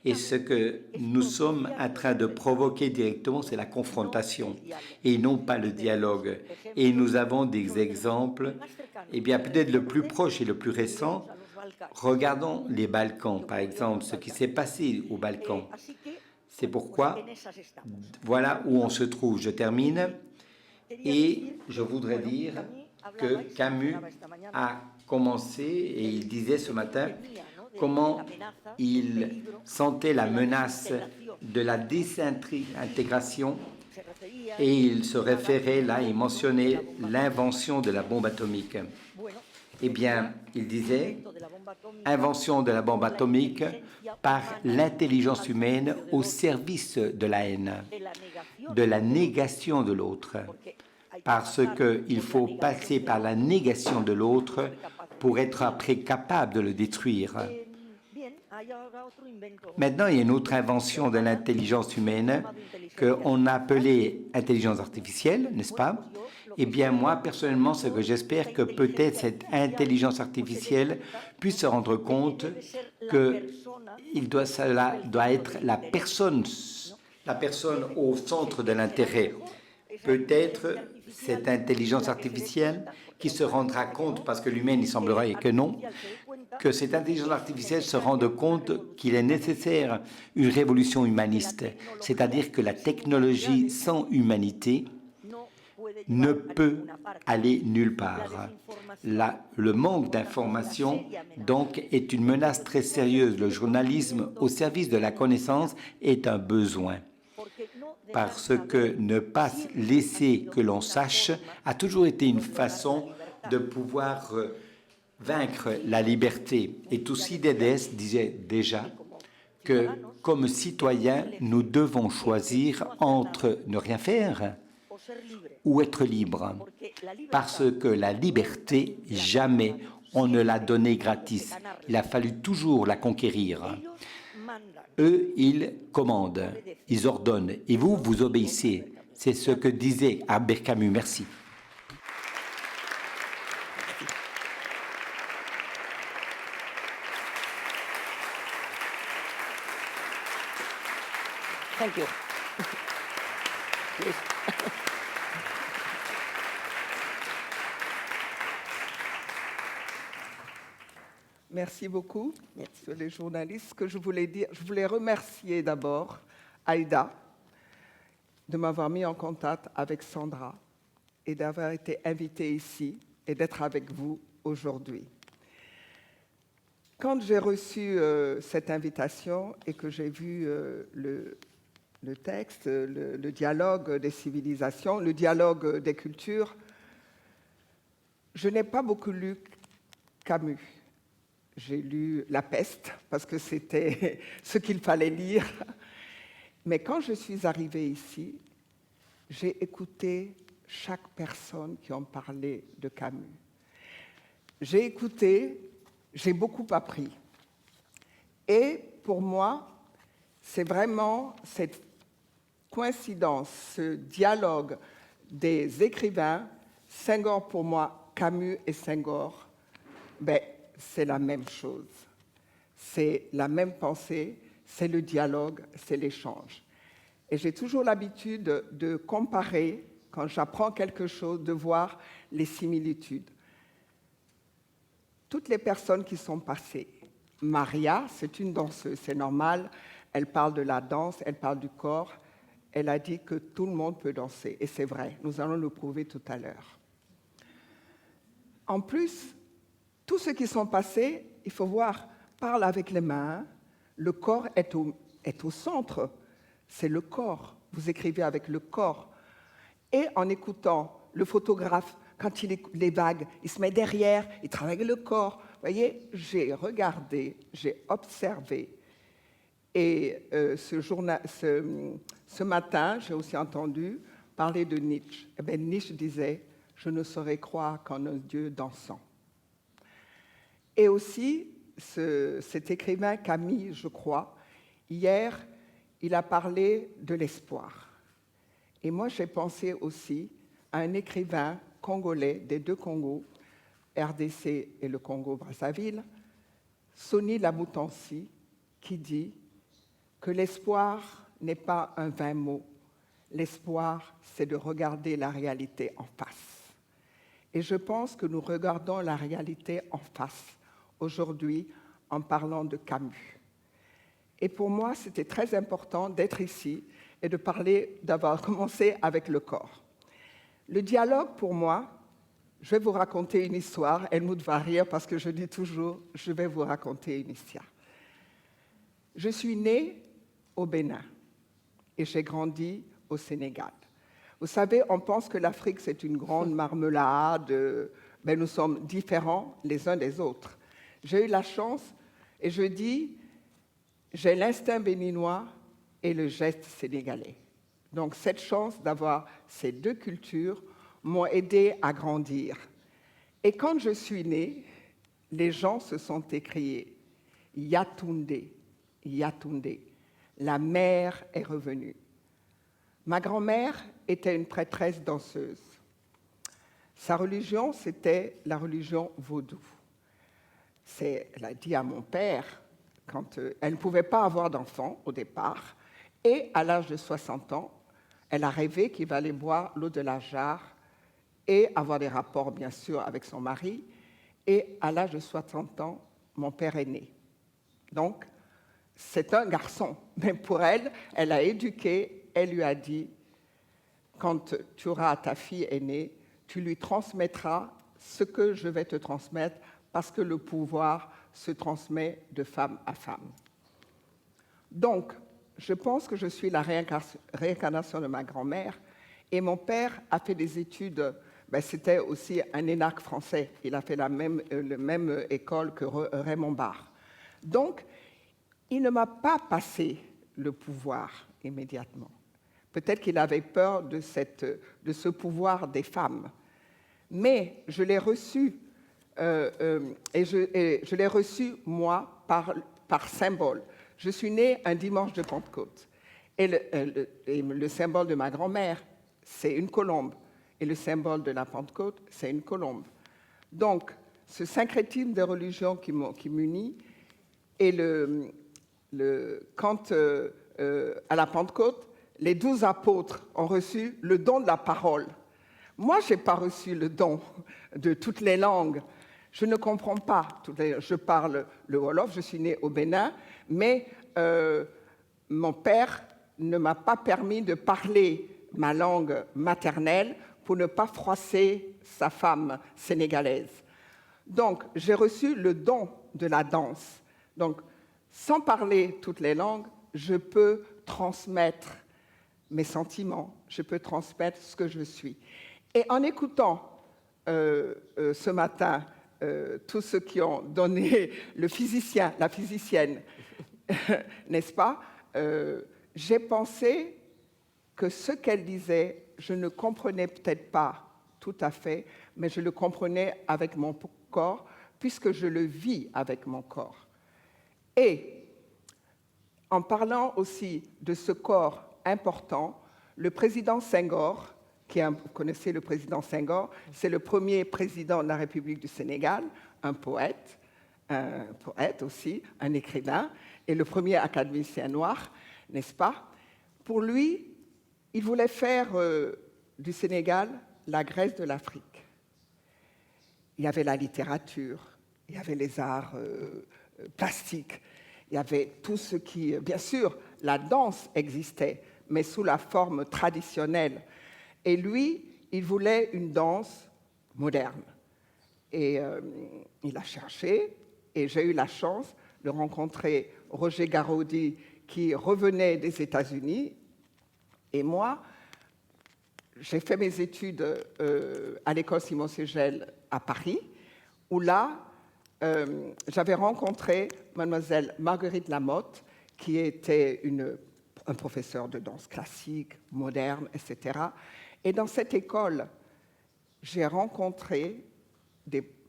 et ce que nous sommes en train de provoquer directement, c'est la confrontation et non pas le dialogue. Et nous avons des exemples, eh bien peut-être le plus proche et le plus récent. Regardons les Balkans, par exemple, ce qui s'est passé aux Balkans. C'est pourquoi, voilà où on se trouve. Je termine et je voudrais dire que Camus a commencé, et il disait ce matin, comment il sentait la menace de la désintégration, et il se référait là, il mentionnait l'invention de la bombe atomique. Eh bien, il disait, invention de la bombe atomique par l'intelligence humaine au service de la haine, de la négation de l'autre, parce qu'il faut passer par la négation de l'autre pour être après capable de le détruire. Maintenant, il y a une autre invention de l'intelligence humaine qu'on a appelée intelligence artificielle, n'est-ce pas? Eh bien, moi, personnellement, ce que j'espère, que peut-être cette intelligence artificielle puisse se rendre compte que cela doit être la personne au centre de l'intérêt. Peut-être cette intelligence artificielle qui se rendra compte, parce que l'humain, il semblerait que non, que cette intelligence artificielle se rende compte qu'il est nécessaire une révolution humaniste, c'est-à-dire que la technologie sans humanité ne peut aller nulle part. Le manque d'information, donc, est une menace très sérieuse. Le journalisme au service de la connaissance est un besoin. Parce que ne pas laisser que l'on sache a toujours été une façon de pouvoir vaincre la liberté. Et Thucydides disait déjà que, comme citoyens, nous devons choisir entre ne rien faire ou être libre. Parce que la liberté, jamais on ne l'a donnée gratis. Il a fallu toujours la conquérir. Eux, ils commandent, ils ordonnent, et vous, vous obéissez. C'est ce que disait Albert Camus. Merci. Thank you. Merci beaucoup, messieurs les journalistes. Ce que je voulais dire, je voulais remercier d'abord Aïda de m'avoir mis en contact avec Sandra et d'avoir été invitée ici et d'être avec vous aujourd'hui. Quand j'ai reçu cette invitation et que j'ai vu le texte, le dialogue des civilisations, le dialogue des cultures, je n'ai pas beaucoup lu Camus. J'ai lu La Peste, parce que c'était ce qu'il fallait lire. Mais quand je suis arrivée ici, j'ai écouté chaque personne qui en parlait de Camus. J'ai écouté, j'ai beaucoup appris. Et pour moi, c'est vraiment cette coïncidence, ce dialogue des écrivains, Senghor pour moi, Camus et Senghor, c'est la même chose. C'est la même pensée, c'est le dialogue, c'est l'échange. Et j'ai toujours l'habitude de comparer, quand j'apprends quelque chose, de voir les similitudes. Toutes les personnes qui sont passées, Maria, c'est une danseuse, c'est normal, elle parle de la danse, elle parle du corps, elle a dit que tout le monde peut danser, et c'est vrai, nous allons le prouver tout à l'heure. En plus, tous ceux qui sont passés, il faut voir, parlent avec les mains, le corps est au centre, c'est le corps, vous écrivez avec le corps. Et en écoutant le photographe, quand il écoute les vagues, il se met derrière, il travaille avec le corps. Vous voyez, j'ai regardé, j'ai observé. Et ce matin, j'ai aussi entendu parler de Nietzsche. Eh bien, Nietzsche disait « Je ne saurais croire qu'en un Dieu dansant ». Et aussi, cet écrivain Camille, je crois, hier, il a parlé de l'espoir. Et moi, j'ai pensé aussi à un écrivain congolais des deux Congos, RDC et le Congo-Brazzaville, Sonny Laboutansi, qui dit que l'espoir n'est pas un vain mot. L'espoir, c'est de regarder la réalité en face. Et je pense que nous regardons la réalité en face aujourd'hui en parlant de Camus. Et pour moi, c'était très important d'être ici et de parler, d'avoir commencé avec le corps. Le dialogue, pour moi, je vais vous raconter une histoire. Helmut va rire parce que je dis toujours, je vais vous raconter une histoire. Je suis née au Bénin et j'ai grandi au Sénégal. Vous savez, on pense que l'Afrique, c'est une grande marmelade ben, nous sommes différents les uns des autres. J'ai eu la chance, et je dis, j'ai l'instinct béninois et le geste sénégalais. Donc cette chance d'avoir ces deux cultures m'ont aidé à grandir. Et quand je suis née, les gens se sont écriés « Yatunde, Yatunde, la mère est revenue ». Ma grand-mère était une prêtresse danseuse. Sa religion, c'était la religion vaudou. Elle a dit à mon père, quand elle ne pouvait pas avoir d'enfant au départ, et à l'âge de 60 ans, elle a rêvé qu'il va aller boire l'eau de la jarre et avoir des rapports, bien sûr, avec son mari. Et à l'âge de 60 ans, mon père est né. Donc, c'est un garçon. Mais pour elle, elle a éduqué, elle lui a dit, quand tu auras ta fille aînée, tu lui transmettras ce que je vais te transmettre parce que le pouvoir se transmet de femme à femme. Donc, je pense que je suis la réincarnation de ma grand-mère et mon père a fait des études, c'était aussi un énarque français, il a fait la même école que Raymond Barre. Donc, il ne m'a pas passé le pouvoir immédiatement. Peut-être qu'il avait peur de ce pouvoir des femmes. Mais je l'ai reçu, je l'ai reçu, moi, par symbole. Je suis née un dimanche de Pentecôte. Et le symbole de ma grand-mère, c'est une colombe. Et le symbole de la Pentecôte, c'est une colombe. Donc, ce syncrétisme de religion qui m'unit, et quand, à la Pentecôte, les 12 apôtres ont reçu le don de la parole. Moi, je n'ai pas reçu le don de toutes les langues. Je ne comprends pas. Je parle le Wolof, je suis née au Bénin, mais mon père ne m'a pas permis de parler ma langue maternelle pour ne pas froisser sa femme sénégalaise. Donc, j'ai reçu le don de la danse. Donc, sans parler toutes les langues, je peux transmettre mes sentiments, je peux transmettre ce que je suis. Et en écoutant ce matin tous ceux qui ont donné le physicien, la physicienne, n'est-ce pas, j'ai pensé que ce qu'elle disait, je ne comprenais peut-être pas tout à fait, mais je le comprenais avec mon corps, puisque je le vis avec mon corps. Et en parlant aussi de ce corps important, le président Senghor, vous connaissez le président Senghor, c'est le premier président de la République du Sénégal, un poète aussi, un écrivain, et le premier académicien noir, n'est-ce pas? Pour lui, il voulait faire du Sénégal la Grèce de l'Afrique. Il y avait la littérature, il y avait les arts plastiques, il y avait tout ce qui... Bien sûr, la danse existait, mais sous la forme traditionnelle. Et lui, il voulait une danse moderne. Et il a cherché, et j'ai eu la chance de rencontrer Roger Garaudy, qui revenait des États-Unis. Et moi, j'ai fait mes études à l'école Simon-Ségel à Paris, où là, j'avais rencontré mademoiselle Marguerite Lamotte, qui était un professeur de danse classique, moderne, etc. Et dans cette école, j'ai rencontré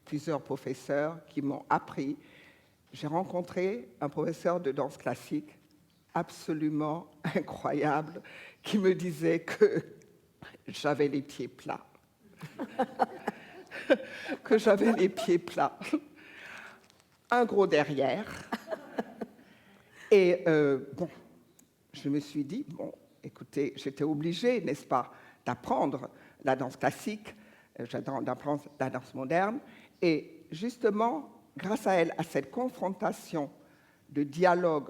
plusieurs professeurs qui m'ont appris. J'ai rencontré un professeur de danse classique absolument incroyable qui me disait que j'avais les pieds plats. Que j'avais les pieds plats. Un gros derrière. Et bon, je me suis dit, bon, écoutez, j'étais obligée, n'est-ce pas, d'apprendre la danse classique, d'apprendre la danse moderne. Et justement, grâce à elle, à cette confrontation de dialogue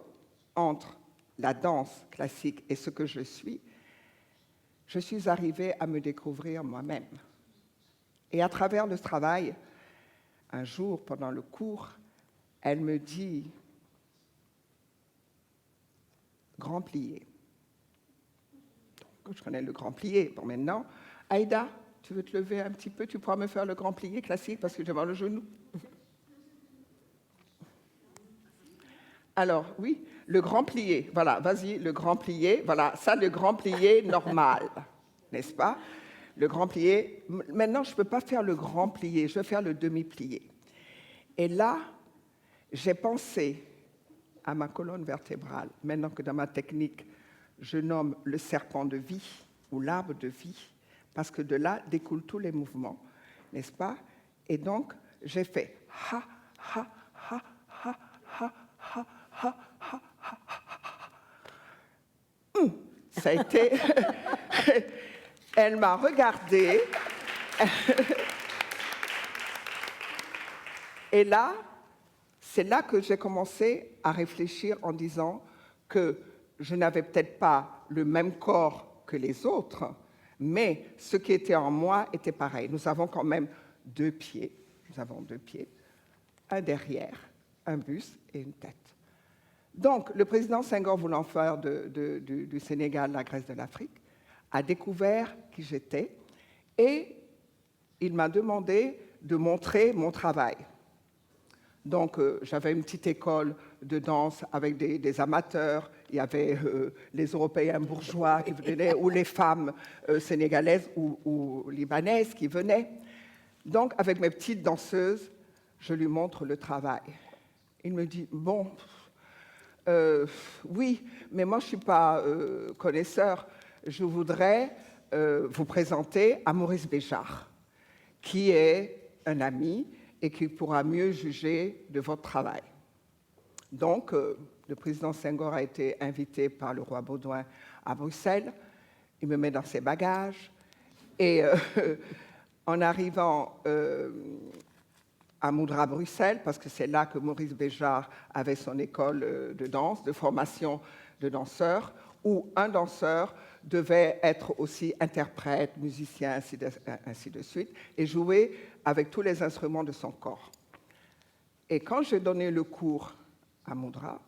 entre la danse classique et ce que je suis arrivée à me découvrir moi-même. Et à travers ce travail, un jour, pendant le cours, elle me dit « grand plié ». Donc, je connais le grand plié. Bon, maintenant, Aïda, tu veux te lever un petit peu? Tu pourras me faire le grand plié classique parce que j'ai mal au genou. Alors, oui, le grand plié. Voilà, vas-y, le grand plié. Voilà, ça, le grand plié normal, n'est-ce pas? Le grand plié. Maintenant, je ne peux pas faire le grand plié, je vais faire le demi-plié. Et là, j'ai pensé à ma colonne vertébrale, maintenant que dans ma technique, je nomme le serpent de vie ou l'arbre de vie, parce que de là découlent tous les mouvements, n'est-ce pas? Et donc, j'ai fait ha, ha, ha, ha, ha, ha, ha, ha, ha, ha, ha. Ça a été... Elle m'a regardée. Et là, c'est là que j'ai commencé à réfléchir en disant que je n'avais peut-être pas le même corps que les autres, mais ce qui était en moi était pareil. Nous avons quand même 2 pieds. Nous avons 2 pieds, un derrière, un buste et une tête. Donc, le président Senghor, voulant faire du Sénégal la Grèce de l'Afrique, a découvert qui j'étais et il m'a demandé de montrer mon travail. Donc, j'avais une petite école de danse avec des amateurs. Il y avait les Européens bourgeois qui venaient, ou les femmes sénégalaises ou libanaises qui venaient. Donc, avec mes petites danseuses, je lui montre le travail. Il me dit, bon, oui, mais moi, je ne suis pas connaisseur. Je voudrais vous présenter à Maurice Béjart, qui est un ami et qui pourra mieux juger de votre travail. Donc, le président Senghor a été invité par le roi Baudouin à Bruxelles. Il me met dans ses bagages. Et en arrivant à Moudra, Bruxelles, parce que c'est là que Maurice Béjart avait son école de danse, de formation de danseurs, où un danseur devait être aussi interprète, musicien, ainsi de suite, et jouer avec tous les instruments de son corps. Et quand j'ai donné le cours à Moudra,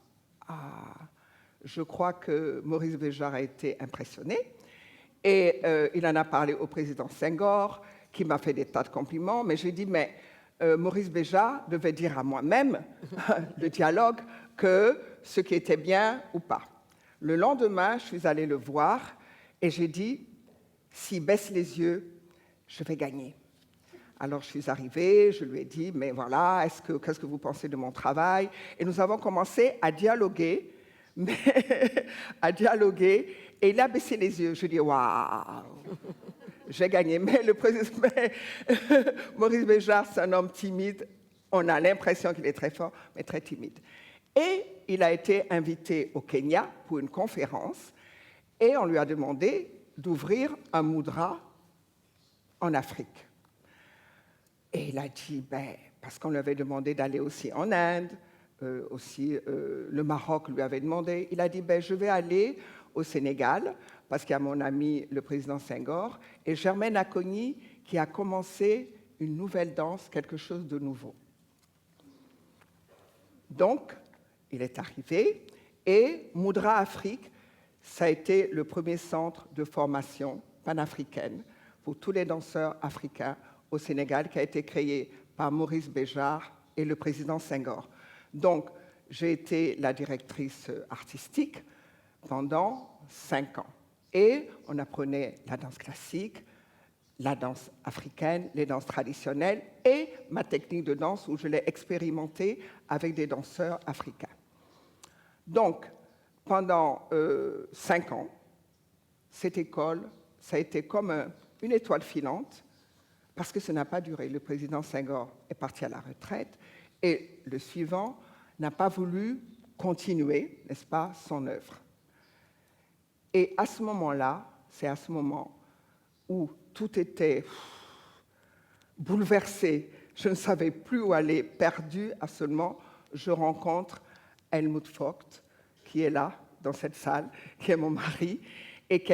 je crois que Maurice Béjart a été impressionné, et il en a parlé au président Senghor, qui m'a fait des tas de compliments, mais j'ai dit, mais Maurice Béjart devait dire à moi-même, le dialogue, que ce qui était bien ou pas. Le lendemain, je suis allée le voir et j'ai dit, s'il baisse les yeux, je vais gagner. Alors, je suis arrivée, je lui ai dit, mais voilà, qu'est-ce que vous pensez de mon travail? Et nous avons commencé à dialoguer, et il a baissé les yeux. Je dis, waouh, j'ai gagné. Mais Maurice Béjart, c'est un homme timide. On a l'impression qu'il est très fort, mais très timide. Et il a été invité au Kenya pour une conférence et on lui a demandé d'ouvrir un Moudra en Afrique. Et il a dit, parce qu'on lui avait demandé d'aller aussi en Inde, le Maroc lui avait demandé, il a dit, je vais aller au Sénégal, parce qu'il y a mon ami, le président Senghor, et Germaine Acogny, qui a commencé une nouvelle danse, quelque chose de nouveau. Donc, il est arrivé, et Moudra Afrique, ça a été le premier centre de formation panafricaine pour tous les danseurs africains au Sénégal, qui a été créé par Maurice Béjart et le président Senghor. Donc, j'ai été la directrice artistique pendant 5 ans. Et on apprenait la danse classique, la danse africaine, les danses traditionnelles et ma technique de danse où je l'ai expérimentée avec des danseurs africains. Donc, pendant 5 ans, cette école, ça a été comme une étoile filante parce que ça n'a pas duré. Le président Senghor est parti à la retraite et le suivant n'a pas voulu continuer, n'est-ce pas, son œuvre. Et à ce moment-là, c'est à ce moment où tout était bouleversé, je ne savais plus où aller, perdu absolument, je rencontre Helmut Vogt, qui est là, dans cette salle, qui est mon mari, et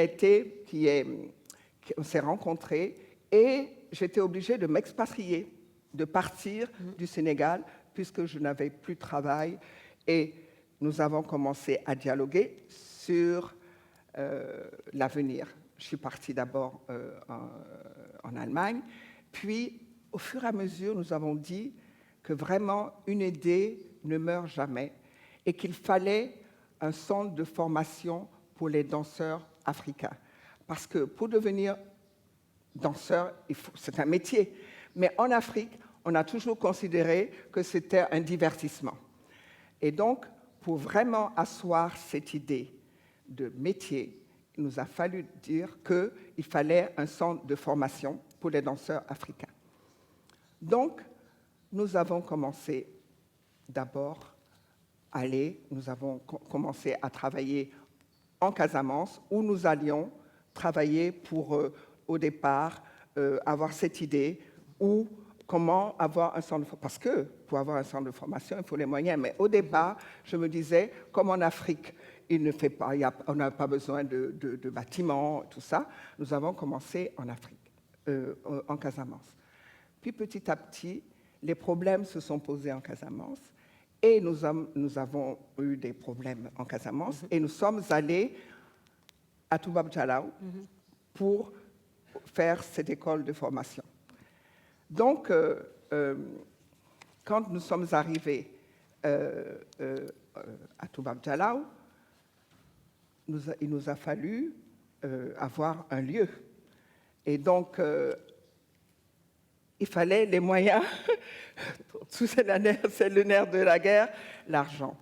on s'est rencontrés, et j'étais obligée de m'expatrier, de partir du Sénégal, puisque je n'avais plus de travail, et nous avons commencé à dialoguer sur l'avenir je suis partie d'abord en Allemagne, puis au fur et à mesure, nous avons dit que vraiment une idée ne meurt jamais et qu'il fallait un centre de formation pour les danseurs africains. Parce que pour devenir danseur, c'est un métier. Mais en Afrique, on a toujours considéré que c'était un divertissement. Et donc, pour vraiment asseoir cette idée de métier, il nous a fallu dire qu'il fallait un centre de formation pour les danseurs africains. Donc, nous avons commencé d'abord nous avons commencé à travailler en Casamance, où nous allions travailler pour, au départ, avoir cette idée, ou comment avoir un centre de formation. Parce que pour avoir un centre de formation, il faut les moyens. Mais au départ, je me disais, comme en Afrique, on n'a pas besoin de bâtiments, tout ça, nous avons commencé en Afrique, en Casamance. Puis petit à petit, les problèmes se sont posés en Casamance. Et nous avons eu des problèmes en Casamance et nous sommes allés à Toubab Dialaw pour faire cette école de formation. Donc, quand nous sommes arrivés à Toubab Dialaw, il nous a fallu avoir un lieu. Et donc, il fallait les moyens. Tout c'est le nerf de la guerre, l'argent.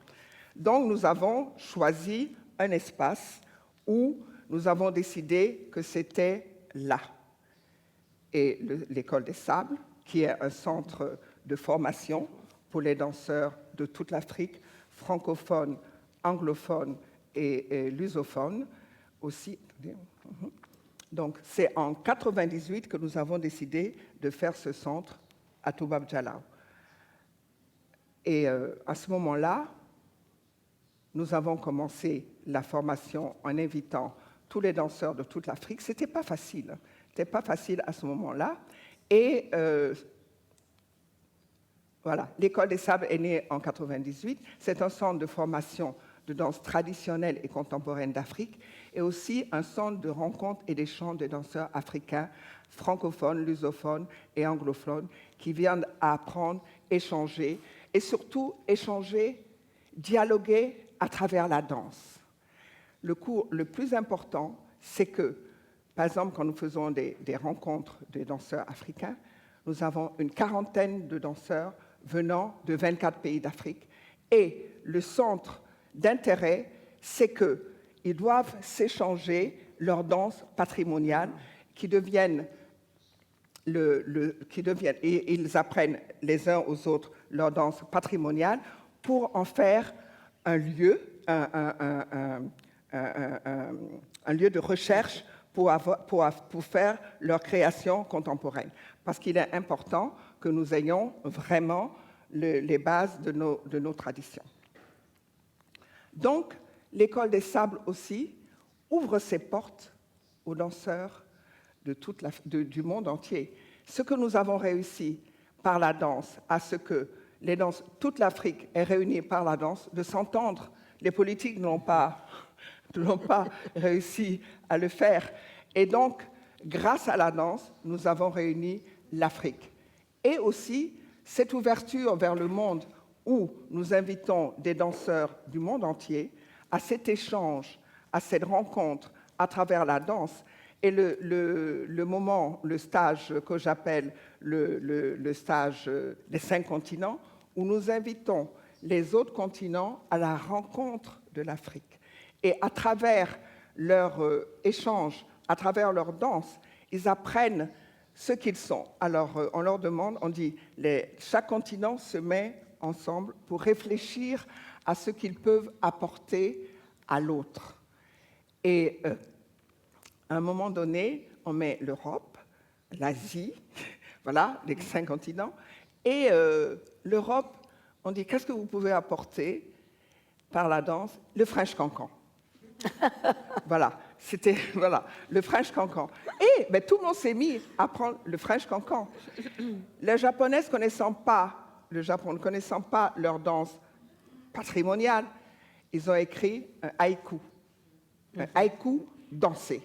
Donc, nous avons choisi un espace où nous avons décidé que c'était là. Et l'École des Sables, qui est un centre de formation pour les danseurs de toute l'Afrique, francophones, anglophones et lusophones aussi. Donc, c'est en 1998 que nous avons décidé de faire ce centre à Toubab Dialaw. Et à ce moment-là, nous avons commencé la formation en invitant tous les danseurs de toute l'Afrique. Ce n'était pas facile. C'était pas facile à ce moment-là. Et voilà, l'École des Sables est née en 1998. C'est un centre de formation de danse traditionnelle et contemporaine d'Afrique, et aussi un centre de rencontre et d'échange des danseurs africains, francophones, lusophones et anglophones, qui viennent à apprendre, échanger, et surtout échanger, dialoguer à travers la danse. Le cours le plus important, c'est que, par exemple, quand nous faisons des rencontres des danseurs africains, nous avons une quarantaine de danseurs venant de 24 pays d'Afrique, et le centre d'intérêt, c'est qu'ils doivent s'échanger leurs danses patrimoniales qui deviennent et ils apprennent les uns aux autres leurs danses patrimoniales pour en faire un lieu, un lieu de recherche pour faire leur création contemporaine. Parce qu'il est important que nous ayons vraiment les bases de nos traditions. Donc, l'École des Sables aussi ouvre ses portes aux danseurs du monde entier. Ce que nous avons réussi par la danse, à ce que toute l'Afrique est réunie par la danse, de s'entendre. Les politiques n'ont pas réussi à le faire. Et donc, grâce à la danse, nous avons réuni l'Afrique. Et aussi, cette ouverture vers le monde où nous invitons des danseurs du monde entier à cet échange, à cette rencontre à travers la danse. Et le stage que j'appelle le stage des 5 continents, où nous invitons les autres continents à la rencontre de l'Afrique. Et à travers leur échange, à travers leur danse, ils apprennent ce qu'ils sont. Alors, on leur demande, on dit, chaque continent se met ensemble pour réfléchir à ce qu'ils peuvent apporter à l'autre. Et à un moment donné, on met l'Europe, l'Asie, voilà, les 5 continents, et l'Europe, on dit, qu'est-ce que vous pouvez apporter par la danse? Le French Cancan. Voilà, c'était le French Cancan. Et tout le monde s'est mis à apprendre le French Cancan. Les Japonais ne connaissant pas leur danse patrimoniale, ils ont écrit un haïku dansé.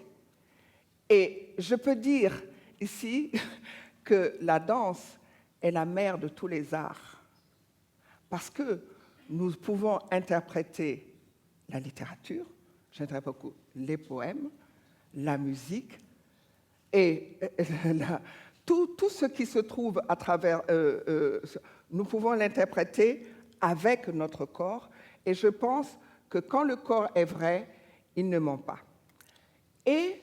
Et je peux dire ici que la danse est la mère de tous les arts, parce que nous pouvons interpréter la littérature, j'interprète beaucoup les poèmes, la musique, et tout ce qui se trouve à travers, nous pouvons l'interpréter avec notre corps, et je pense que quand le corps est vrai, il ne ment pas. Et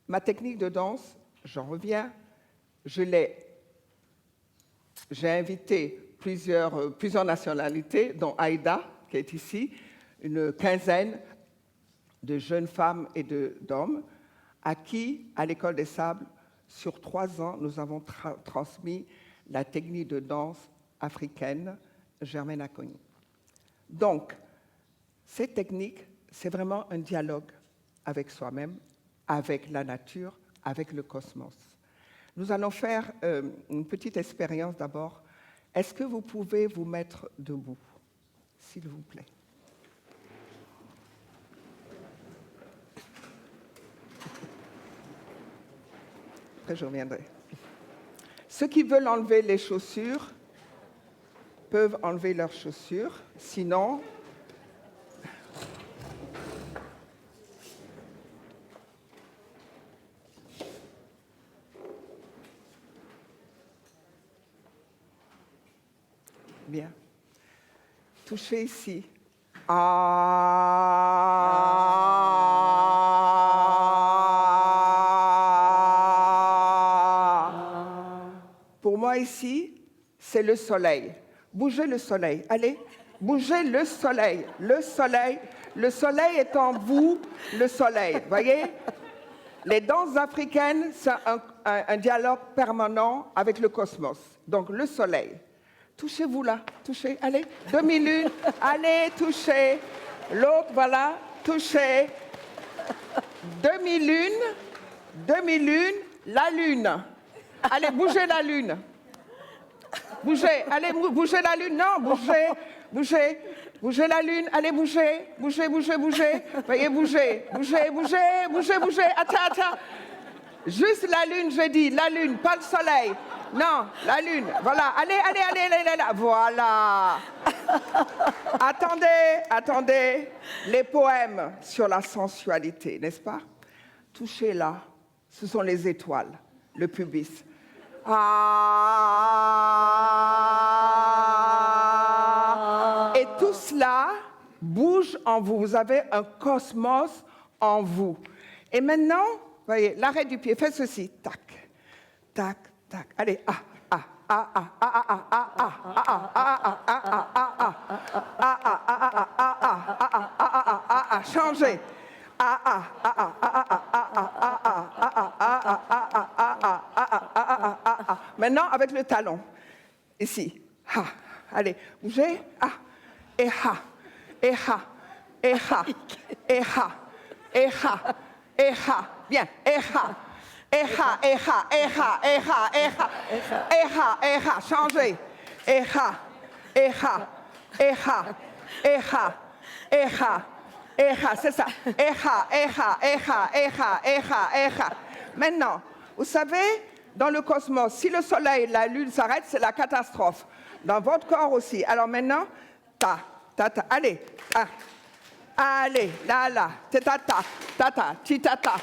ma technique de danse, j'en reviens, j'ai invité plusieurs nationalités, dont Aïda, qui est ici, une quinzaine de jeunes femmes et d'hommes, à qui, à l'École des Sables, sur 3 ans, nous avons transmis la technique de danse africaine Germaine Acogny. Donc, cette technique, c'est vraiment un dialogue avec soi-même, avec la nature, avec le cosmos. Nous allons faire une petite expérience d'abord. Est-ce que vous pouvez vous mettre debout, s'il vous plaît? Après, je reviendrai. Ceux qui veulent enlever les chaussures peuvent enlever leurs chaussures. Sinon, bien. Touchez ici. Pour moi ici, c'est le soleil. Bougez le soleil. Allez, bougez le soleil. Le soleil. Le soleil est en vous, le soleil. Voyez? Les danses africaines, c'est un dialogue permanent avec le cosmos. Donc, le soleil. Touchez-vous là, touchez, allez, demi-lune, allez, touchez. L'autre, voilà, touchez. Demi-lune, la lune. Allez, bougez la lune. Bougez, allez, bougez la lune, non, bougez la lune, allez, bougez. Veuillez bouger, attends. Juste la lune, je dis, la lune, pas le soleil. Non, la lune, voilà, allez, voilà. Attendez, les poèmes sur la sensualité, n'est-ce pas? Touchez là, ce sont les étoiles, le pubis. Et tout cela bouge en vous, vous avez un cosmos en vous. Et maintenant, voyez, l'arrêt du pied, faites ceci, tac, tac, tac, allez, changez. Maintenant, avec le talon, ici, allez, bougez, bien, changez, c'est ça, Maintenant, vous savez, dans le cosmos, si le soleil, la lune s'arrêtent, c'est la catastrophe. Dans votre corps aussi. Alors maintenant, allez, allez, là, tata, titata,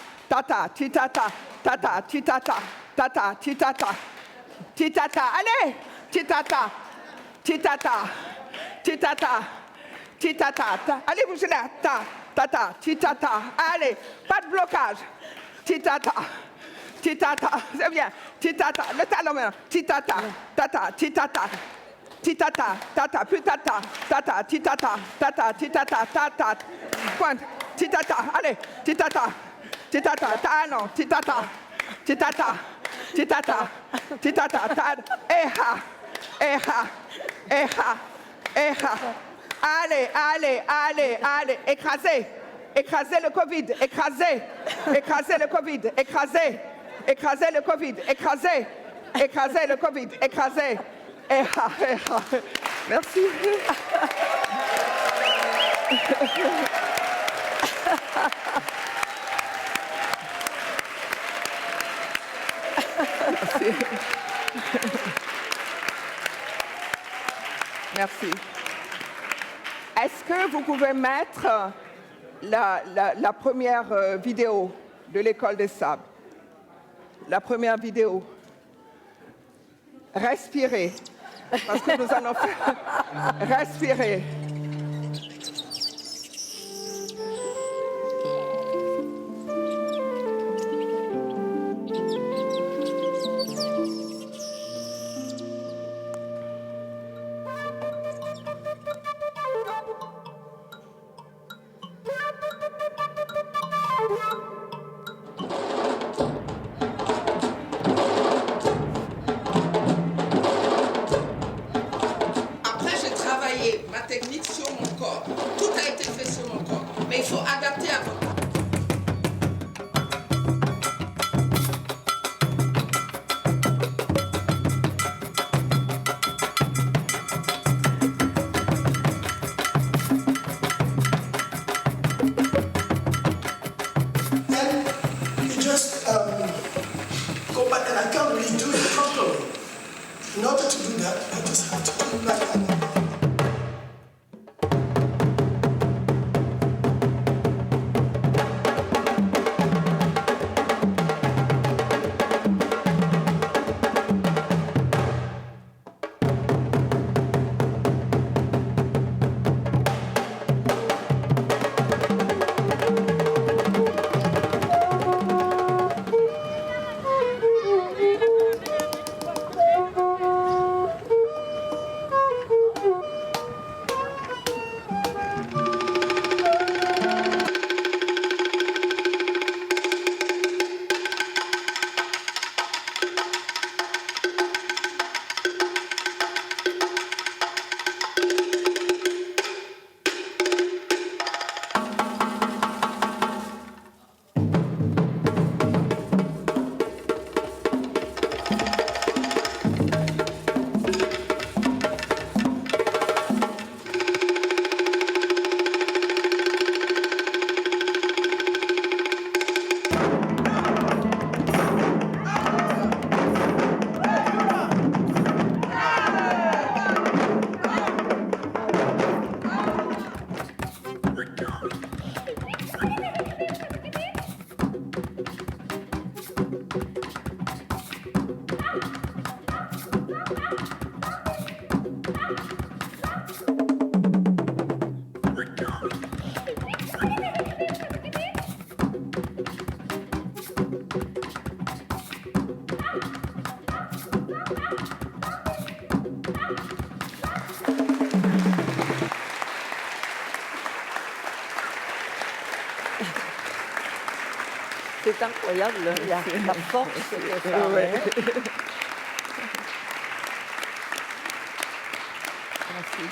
allez, titata, allez, bougez là, titata, allez, pas de blocage, titata, c'est bien, titata, le talon maintenant, titata, plus tata, pointe, titata, allez, titata, talon, titata, allez, écrasez le Covid, écrasez le Covid, écrasez le Covid, écrasez le Covid, écrasez. Merci. Merci. Merci. Est-ce que vous pouvez mettre la première vidéo de l'École des Sables? La première vidéo. Respirez, parce que nous allons faire... Respirez. Après, j'ai travaillé ma technique sur mon corps. Tout a été fait sur mon corps. Mais il faut adapter à votre corps. And you just go back, and I can't really do it properly. In order to do that, I just have to come back and C'est incroyable, la force que ça a. Ouais. Merci.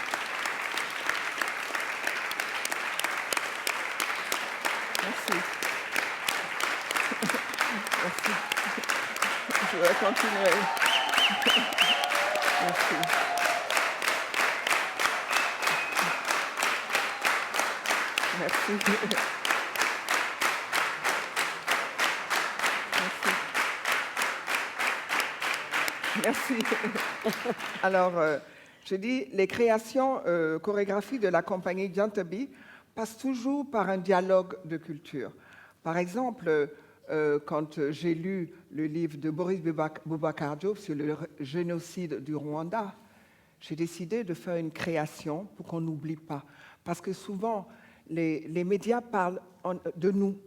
Merci. Merci. Je vais continuer. Merci. Merci. Merci. Alors, je dis, les créations chorégraphiques de la compagnie Jantabi passent toujours par un dialogue de culture. Par exemple, quand j'ai lu le livre de Boris Boubacar Diop sur le génocide du Rwanda, j'ai décidé de faire une création pour qu'on n'oublie pas. Parce que souvent, les médias parlent de nous,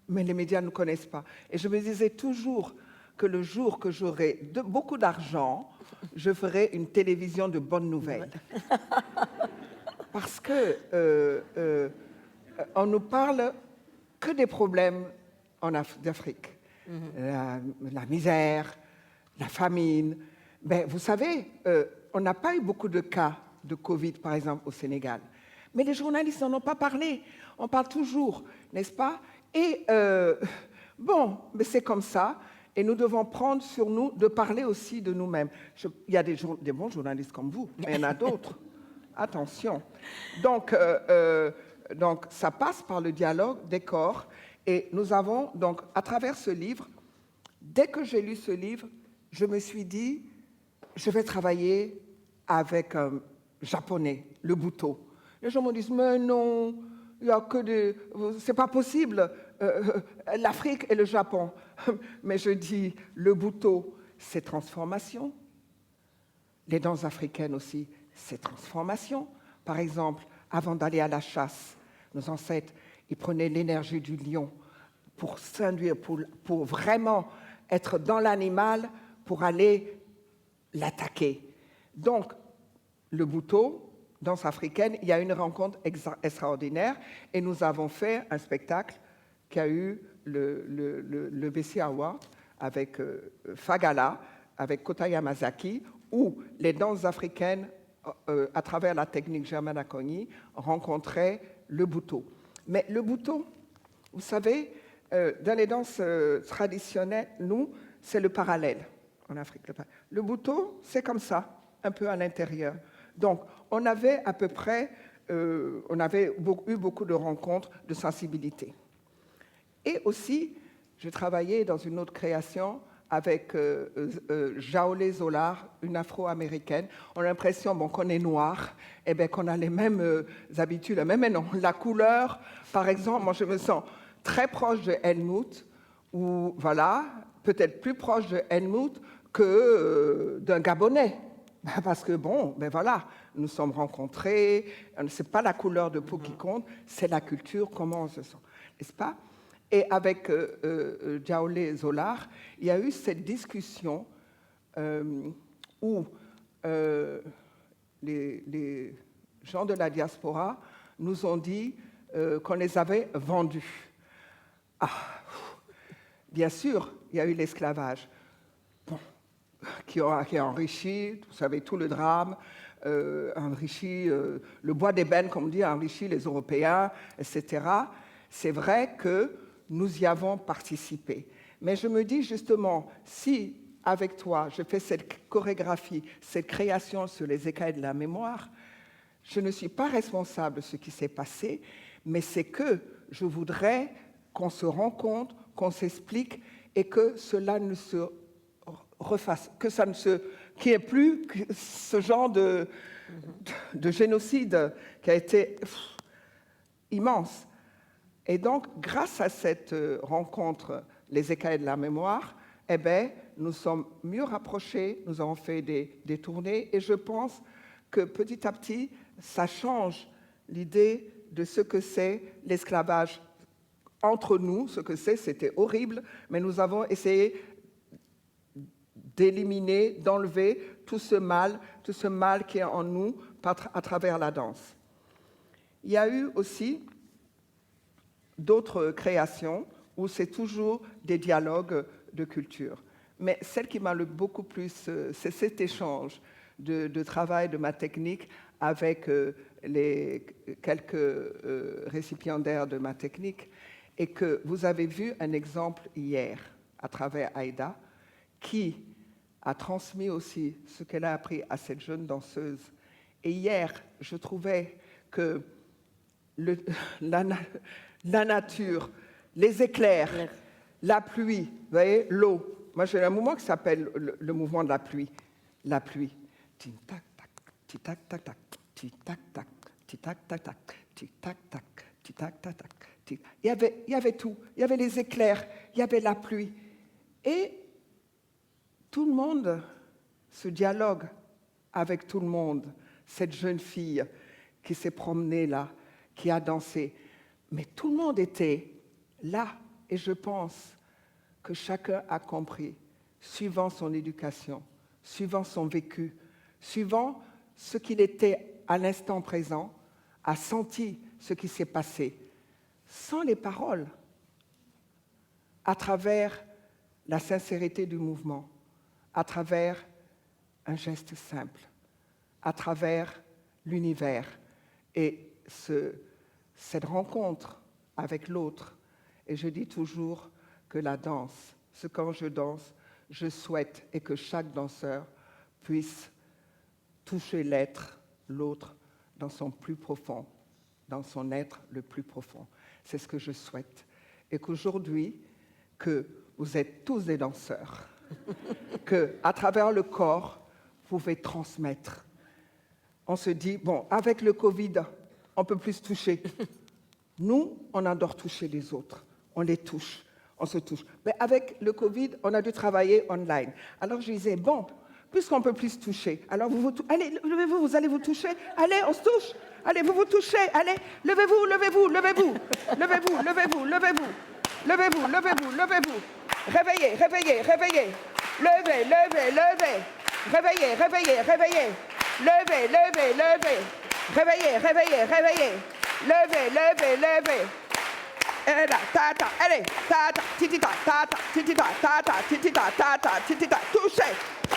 mais les médias ne nous connaissent pas. Et je me disais toujours que le jour que j'aurai beaucoup d'argent, je ferai une télévision de bonnes nouvelles. Parce que on ne parle que des problèmes d'Afrique. La misère, la famine. Ben, vous savez, on n'a pas eu beaucoup de cas de Covid, par exemple, au Sénégal. Mais les journalistes n'en ont pas parlé. On parle toujours, n'est-ce pas? Et bon, mais c'est comme ça. Et nous devons prendre sur nous de parler aussi de nous-mêmes. Il y a des bons journalistes comme vous, mais il y en a d'autres. Attention. Donc, ça passe par le dialogue des corps. Et nous avons, donc, à travers ce livre, dès que j'ai lu ce livre, je me suis dit, je vais travailler avec un japonais, le Buto. Les gens me disent, mais non, il n'y a que des... C'est pas possible, l'Afrique et le Japon. Mais je dis, le Buto, c'est transformation. Les danses africaines aussi, c'est transformation. Par exemple, avant d'aller à la chasse, nos ancêtres, ils prenaient l'énergie du lion pour s'induire, pour vraiment être dans l'animal, pour aller l'attaquer. Donc, le Buto, danse africaine, il y a une rencontre extraordinaire et nous avons fait un spectacle qui a eu le BC Award avec Fagala, avec Kota Yamazaki, où les danses africaines, à travers la technique Germaine Acogny, rencontraient le Buto. Mais le Buto, vous savez, dans les danses traditionnelles, nous, c'est le parallèle en Afrique. Le Buto, c'est comme ça, un peu à l'intérieur. Donc, on avait à peu près, on avait eu beaucoup de rencontres de sensibilité. Et aussi, j'ai travaillé dans une autre création avec Jaolé Zolar, une afro-américaine. On a l'impression qu'on est noir, et bien qu'on a les mêmes habitudes, mais non. La couleur, par exemple, moi je me sens très proche de Helmut, ou voilà, peut-être plus proche de Helmut que d'un Gabonais. Parce que ben voilà, nous sommes rencontrés, c'est pas la couleur de peau qui compte, c'est la culture, comment on se sent, n'est-ce pas? Et avec Jaolé Zolar, il y a eu cette discussion où les gens de la diaspora nous ont dit qu'on les avait vendus. Bien sûr, il y a eu l'esclavage. Bon, qui a enrichi, vous savez, tout le drame, enrichi le bois d'ébène, comme on dit, a enrichi les Européens, etc. C'est vrai que nous y avons participé. Mais je me dis justement, si avec toi, je fais cette chorégraphie, cette création sur les écailles de la mémoire, je ne suis pas responsable de ce qui s'est passé, mais c'est que je voudrais qu'on se rencontre, qu'on s'explique et que cela ne se refasse, que ça ne se, qu'il n'y ait plus ce genre de génocide qui a été immense. Et donc, grâce à cette rencontre, les écailles de la mémoire, eh bien, nous sommes mieux rapprochés, nous avons fait des tournées, et je pense que petit à petit, ça change l'idée de ce que c'est l'esclavage entre nous, ce que c'était horrible, mais nous avons essayé d'éliminer, d'enlever tout ce mal qui est en nous à travers la danse. Il y a eu aussi d'autres créations où c'est toujours des dialogues de culture. Mais celle qui m'a beaucoup plus, c'est cet échange de travail de ma technique avec les quelques récipiendaires de ma technique, et que vous avez vu un exemple hier à travers Aïda, qui a transmis aussi ce qu'elle a appris à cette jeune danseuse. Et hier, je trouvais que la nature, les éclairs, la pluie, vous voyez, l'eau. Moi, j'ai un mouvement qui s'appelle le mouvement de la pluie. La pluie. Tic-tac, tac, tic-tac, tac, tac, tic-tac, tac, tic-tac, tac, tac, tic-tac, tac, tic-tac, tac, tac. Il y avait tout. Il y avait les éclairs, il y avait la pluie. Et tout le monde, ce dialogue avec tout le monde, cette jeune fille qui s'est promenée là, qui a dansé, mais tout le monde était là, et je pense que chacun a compris, suivant son éducation, suivant son vécu, suivant ce qu'il était à l'instant présent, a senti ce qui s'est passé, sans les paroles, à travers la sincérité du mouvement, à travers un geste simple, à travers l'univers et cette rencontre avec l'autre. Et je dis toujours que la danse, quand je danse, je souhaite et que chaque danseur puisse toucher l'autre dans son plus profond, dans son être le plus profond. C'est ce que je souhaite. Et qu'aujourd'hui, que vous êtes tous des danseurs, qu'à travers le corps, vous pouvez transmettre. On se dit, bon, avec le Covid, on peut plus se toucher. Nous, on adore toucher les autres. On les touche, on se touche. Mais avec le Covid, on a dû travailler online. Alors je disais, bon, puisqu'on peut plus se toucher, alors allez, levez-vous, vous allez vous toucher. Allez, on se touche. Allez, vous vous touchez. Allez, levez-vous, levez-vous, levez-vous. Levez-vous, levez-vous, levez-vous. Levez-vous, levez-vous, levez-vous. Réveillez, réveillez, réveillez. Levez, levez, levez. Réveillez, réveillez, réveillez. Levez, levez, levez. Réveillez, réveillez, réveillez. Levez, levez, levez. Et là, tata, allez, tata, titita, tata, titita, tata, titita, tata, titita, touchez.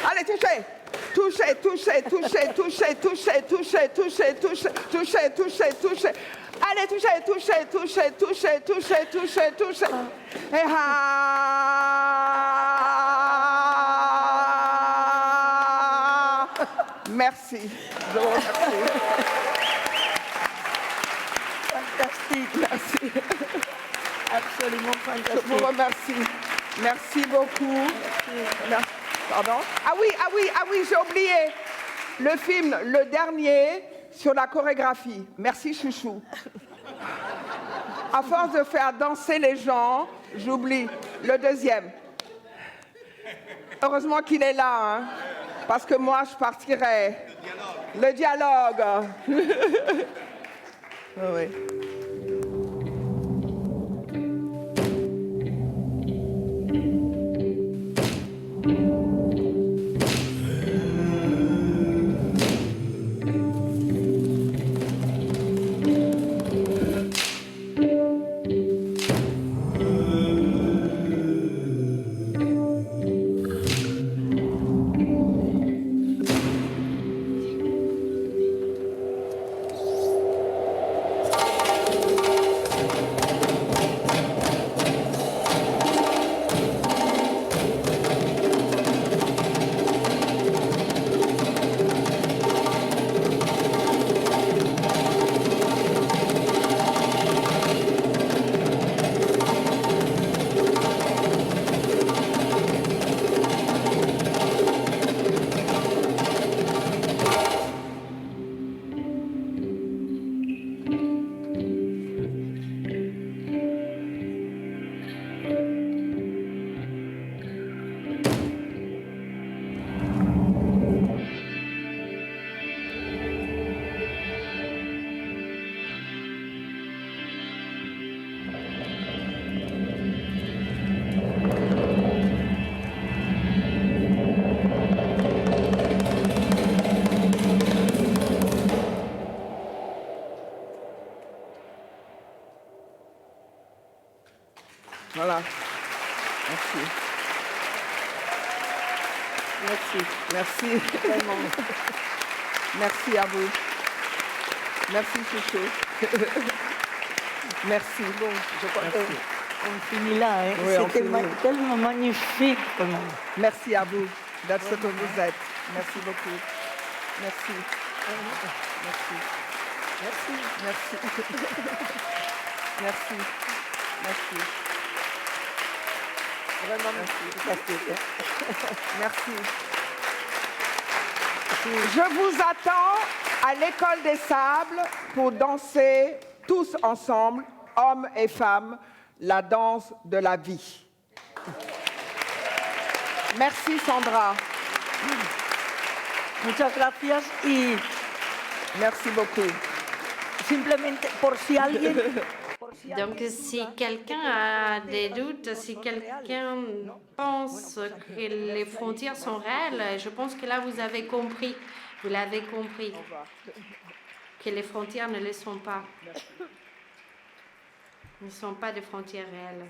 Allez, touchez. Touchez, touchez, touchez, touchez, touchez, touchez, touchez, touchez, touchez, touchez, touchez. Allez, touchez, touchez, touchez, touchez, touchez, touchez, touchez. Et merci. Je vous remercie. Fantastique. Merci. Absolument Je fantastique. vous remercie. Merci beaucoup. Merci. Pardon? Ah oui, j'ai oublié. Le film, le dernier, sur la chorégraphie. Merci, chouchou. À force de faire danser les gens, j'oublie. Le deuxième. Heureusement qu'il est là, hein, parce que moi, je partirais. Le dialogue. Oui. Voilà. Merci. Merci. Merci. Vraiment. Merci à vous. Merci, chouchou. Merci. Bon, je crois Merci. qu'on finit là. Hein. Oui, on C'était finit. tellement magnifique. Vraiment. Merci à vous d'être ce que vous êtes. Merci beaucoup. Merci. Merci. Merci. Merci. Merci. Merci. Vraiment merci. Merci. Je vous attends à l'École des Sables pour danser tous ensemble, hommes et femmes, la danse de la vie. Merci Sandra. Muchas gracias y Merci beaucoup. simplemente por si alguien... Donc, si quelqu'un a des doutes, si quelqu'un pense que les frontières sont réelles, je pense que là, vous avez compris, vous l'avez compris, que les frontières ne le sont pas. Ne sont pas des frontières réelles.